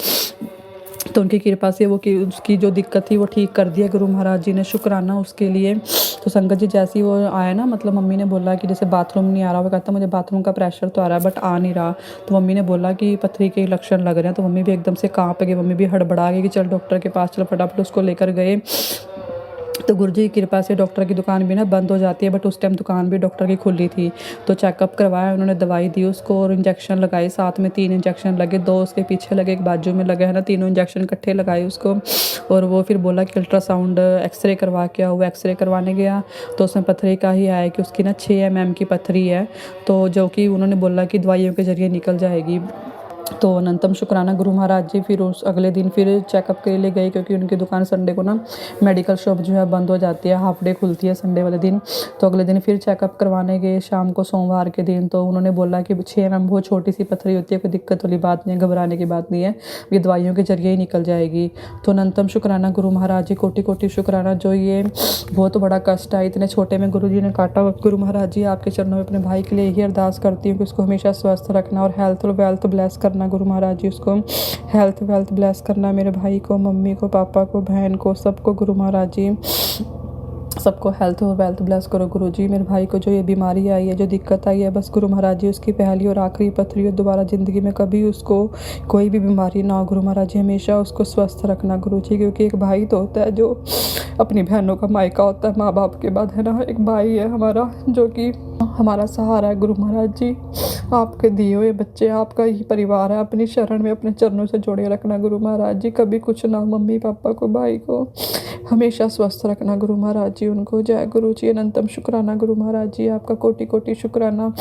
तो उनकी कृपा से वो कि उसकी जो दिक्कत थी वो ठीक कर दिया गुरु महाराज जी ने, शुक्राना उसके लिए। तो संगत जी जैसे ही वो आया ना, मतलब मम्मी ने बोला कि जैसे बाथरूम नहीं आ रहा, वो कहता मुझे बाथरूम का प्रेशर तो आ रहा है बट आ नहीं रहा। तो मम्मी ने बोला कि पथरी के लक्षण लग रहे हैं। तो मम्मी भी एकदम से काँप गई, मम्मी भी हड़बड़ा गई कि चल डॉक्टर के पास चलो, फटाफट उसको लेकर गए। तो गुरुजी की कृपा से डॉक्टर की दुकान भी ना बंद हो जाती है, बट उस टाइम दुकान भी डॉक्टर की खुली थी। तो चेकअप करवाया उन्होंने, दवाई दी उसको और इंजेक्शन लगाए, साथ में 3 इंजेक्शन लगे, 2 उसके पीछे लगे, एक बाजू में लगे, है ना, तीनों इंजेक्शन इकट्ठे लगाए उसको। और वो फिर बोला कि अल्ट्रासाउंड एक्सरे करवा के आओ। वो एक्सरे करवाने गया तो उसमें पथरी का ही आया कि उसकी ना 6 mm की पथरी है, तो जो कि उन्होंने बोला कि दवाइयों के ज़रिए निकल जाएगी। तो अनंतम शुक्राना गुरु महाराज जी फिर उस अगले दिन फिर चेकअप के लिए गए, क्योंकि उनकी दुकान संडे को ना मेडिकल शॉप जो है बंद हो जाती है, हाफ डे खुलती है संडे वाले दिन। तो अगले दिन फिर चेकअप करवाने गए शाम को, सोमवार के दिन। तो उन्होंने बोला कि 6 mm बहुत छोटी सी पथरी होती है, कोई दिक्कत वाली बात नहीं है, घबराने की बात नहीं है, ये दवाइयों के जरिए ही निकल जाएगी। तो अनंतम शुक्राना गुरु महाराज जी, कोटि कोटि शुक्राना। जो ये बहुत बड़ा कष्ट है इतने छोटे में गुरु जी ने काटा। गुरु महाराज जी आपके चरणों में अपने भाई के लिए यही अरदास करती हूँ कि उसको हमेशा स्वस्थ रखना और हेल्थ और वेल्थ ब्लेस करना। गुरु महाराज जी उसको हेल्थ वेल्थ ब्लेस करना, मेरे भाई को, मम्मी को, पापा को, बहन को, सबको गुरु महाराज जी सबको हेल्थ और वेल्थ ब्लेस करो गुरु जी। मेरे भाई को जो ये बीमारी आई है, जो दिक्कत आई है, बस गुरु महाराज जी उसकी पहली और आखिरी पथरी हो, दोबारा ज़िंदगी में कभी उसको कोई भी बीमारी ना हो। गुरु महाराज जी हमेशा उसको स्वस्थ रखना गुरु जी, क्योंकि एक भाई तो होता है जो अपनी बहनों का मायका होता है माँ बाप के बाद, है ना। एक भाई है हमारा जो कि हमारा सहारा है। गुरु महाराज जी आपके दिए हुए बच्चे, आपका ही परिवार है, अपनी शरण में अपने चरणों से जोड़े रखना गुरु महाराज जी। कभी कुछ ना, मम्मी पापा को, भाई को हमेशा स्वस्थ रखना गुरु महाराज जी उनको। जय गुरु जी। अनंतम शुक्राना गुरु महाराज जी, आपका कोटि कोटि शुक्राना।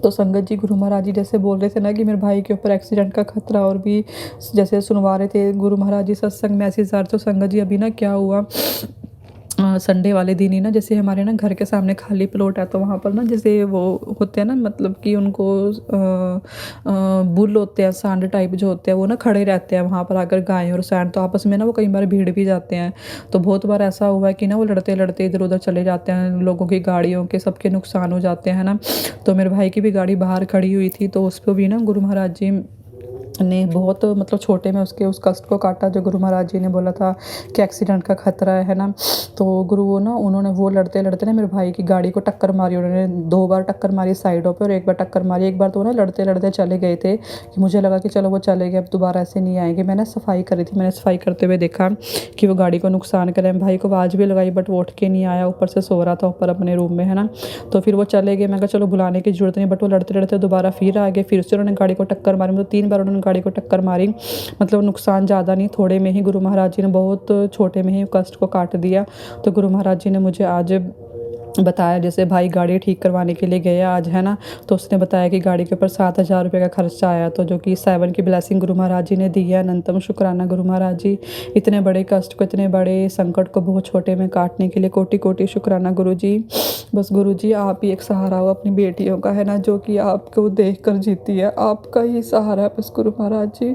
तो संगत जी गुरु महाराज जी जैसे बोल रहे थे ना कि मेरे भाई के ऊपर एक्सीडेंट का खतरा, और भी जैसे सुनवा रहे थे गुरु महाराज जी सत्संग मैसेज आ रहे। तो संगत जी अभी ना क्या हुआ, संडे वाले दिन ही ना, जैसे हमारे ना घर के सामने खाली प्लॉट है, तो वहाँ पर ना जैसे वो होते हैं ना, मतलब कि उनको बुल होते हैं, सांड टाइप जो होते हैं, वो ना खड़े रहते हैं वहाँ पर आकर, गाय और सांड, तो आपस में ना वो कई बार भीड़ भी जाते हैं। तो बहुत बार ऐसा हुआ है कि ना वो लड़ते लड़ते इधर उधर चले जाते हैं, लोगों की गाड़ियों के सबके नुकसान हो जाते हैं ना। तो मेरे भाई की भी गाड़ी बाहर खड़ी हुई थी, तो उस पर भी ना गुरु महाराज जी ने बहुत, मतलब छोटे में उसके उस कष्ट को काटा जो गुरु महाराज जी ने बोला था कि एक्सीडेंट का खतरा है ना। तो गुरु वो ना, उन्होंने वो लड़ते लड़ते ना मेरे भाई की गाड़ी को टक्कर मारी। उन्होंने 2 बार टक्कर मारी साइडों पे और 1 बार टक्कर मारी। एक बार तो ना लड़ते लड़ते चले गए थे कि मुझे लगा कि चलो वो चले गए, अब दोबारा ऐसे नहीं आएंगे। मैंने सफाई करी थी, मैंने सफाई करते हुए देखा कि वो गाड़ी को नुकसान करें। भाई को आवाज़ भी लगाई बट वो उठ के नहीं आया, ऊपर से सो रहा था ऊपर अपने रूम में, है ना। तो फिर वो चले गए, मैं कहा चलो बुलाने की जरूरत नहीं, बट वो लड़ते लड़ते दोबारा फिर आ गए, फिर से उन्होंने गाड़ी को टक्कर मारी। मतलब 3 बार उन्होंने गाड़ी को टक्कर मारी। मतलब नुकसान ज़्यादा नहीं, थोड़े में ही गुरु महाराज जी ने बहुत छोटे में ही कष्ट को काट दिया। तो गुरु महाराज जी ने मुझे आज बताया, जैसे भाई गाड़ी ठीक करवाने के लिए गया आज, है ना, तो उसने बताया कि गाड़ी के ऊपर 7,000 रुपये का खर्चा आया, तो जो कि 7 की ब्लेसिंग गुरु महाराज जी ने दी है। अनंतम शुक्राना गुरु महाराज जी, इतने बड़े कष्ट को, इतने बड़े संकट को बहुत छोटे में काटने के लिए कोटि कोटि शुक्राना गुरु जी। बस गुरु जी आप ही एक सहारा हो अपनी बेटियों का, है ना, जो कि आपको देख कर जीती है, आपका ही सहारा है बस गुरु महाराज जी।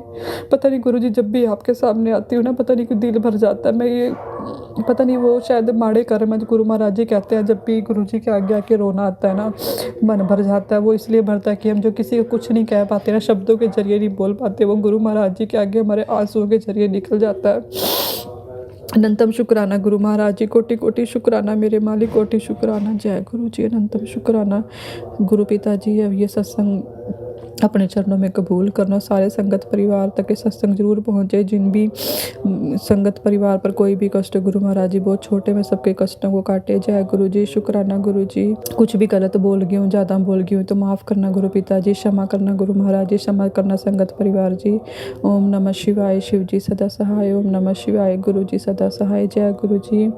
पता नहीं गुरु जी जब भी आपके सामने आती हूँ ना, पता नहीं क्यों दिल भर जाता है। मैं ये पता नहीं, वो शायद माड़े कर्म गुरु महाराज जी कहते हैं, जब भी गुरु जी के आगे आके रोना आता है ना, मन भर जाता है। वो इसलिए भरता है कि हम जो किसी को कुछ नहीं कह पाते ना, शब्दों के जरिए नहीं बोल पाते, वो गुरु महाराज जी के आगे हमारे आंसुओं के जरिए निकल जाता है। अनंतम शुक्राना गुरु महाराज जी, कोटि कोटि शुक्राना मेरे मालिक, कोटि शुक्राना। जय गुरु जी। अनंतम शुक्राना गुरु पिता जी। अब ये सत्संग अपने चरणों में कबूल करना, सारे संगत परिवार तक ये सत्संग जरूर पहुँचे। जिन भी संगत परिवार पर कोई भी कष्ट, गुरु महाराज जी बहुत छोटे में सबके कष्टों को काटे। जय गुरु जी। शुक्राना गुरु जी। कुछ भी गलत बोल गई हूँ, ज़्यादा बोल गई हूँ तो माफ़ करना गुरु पिता जी, क्षमा करना गुरु महाराज जी, क्षमा करना संगत परिवार जी। ओम नमः शिवाय। शिव जी सदा सहाय। ओम नमः शिवाय। गुरु जी सदा सहाय। जय गुरु जी।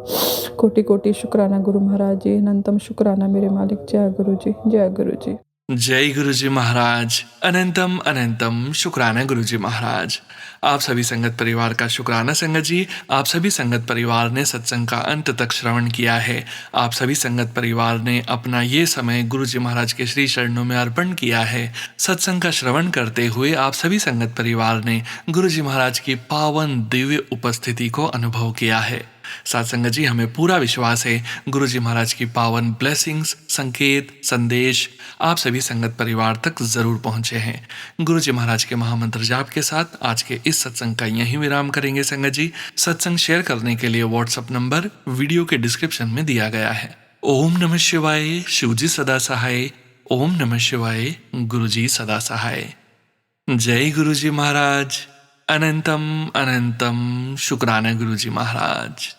कोटि कोटि शुक्राना गुरु महाराज जी। अनंतम शुक्राना मेरे मालिक। जय गुरु जी। जय गुरु जी। जय गुरुजी महाराज। अनंतम अनंतम शुक्राना गुरुजी महाराज। आप सभी संगत परिवार का शुक्राना संगत जी। आप सभी संगत परिवार ने सत्संग का अंत तक श्रवण किया है। आप सभी संगत परिवार ने अपना ये समय गुरुजी महाराज के श्री चरणों में अर्पण किया है। सत्संग का श्रवण करते हुए आप सभी संगत परिवार ने गुरुजी महाराज की पावन दिव्य उपस्थिति को अनुभव किया है। साथ संगत जी, हमें पूरा विश्वास है गुरु जी महाराज की पावन ब्लेसिंग्स, संकेत, संदेश आप सभी संगत परिवार तक जरूर पहुंचे हैं। गुरु जी महाराज के महामंत्र जाप के साथ आज के इस सत्संग का यहीं विराम करेंगे संगत जी। सत्संग शेयर करने के लिए व्हाट्सएप नंबर वीडियो के डिस्क्रिप्शन में दिया गया है। ओम नमः शिवाय, शिव जी सदा सहाय। ओम नमः शिवाय, गुरु जी सदा सहाय। जय गुरु जी महाराज। अनंतम अनंतम शुक्राना गुरु जी महाराज।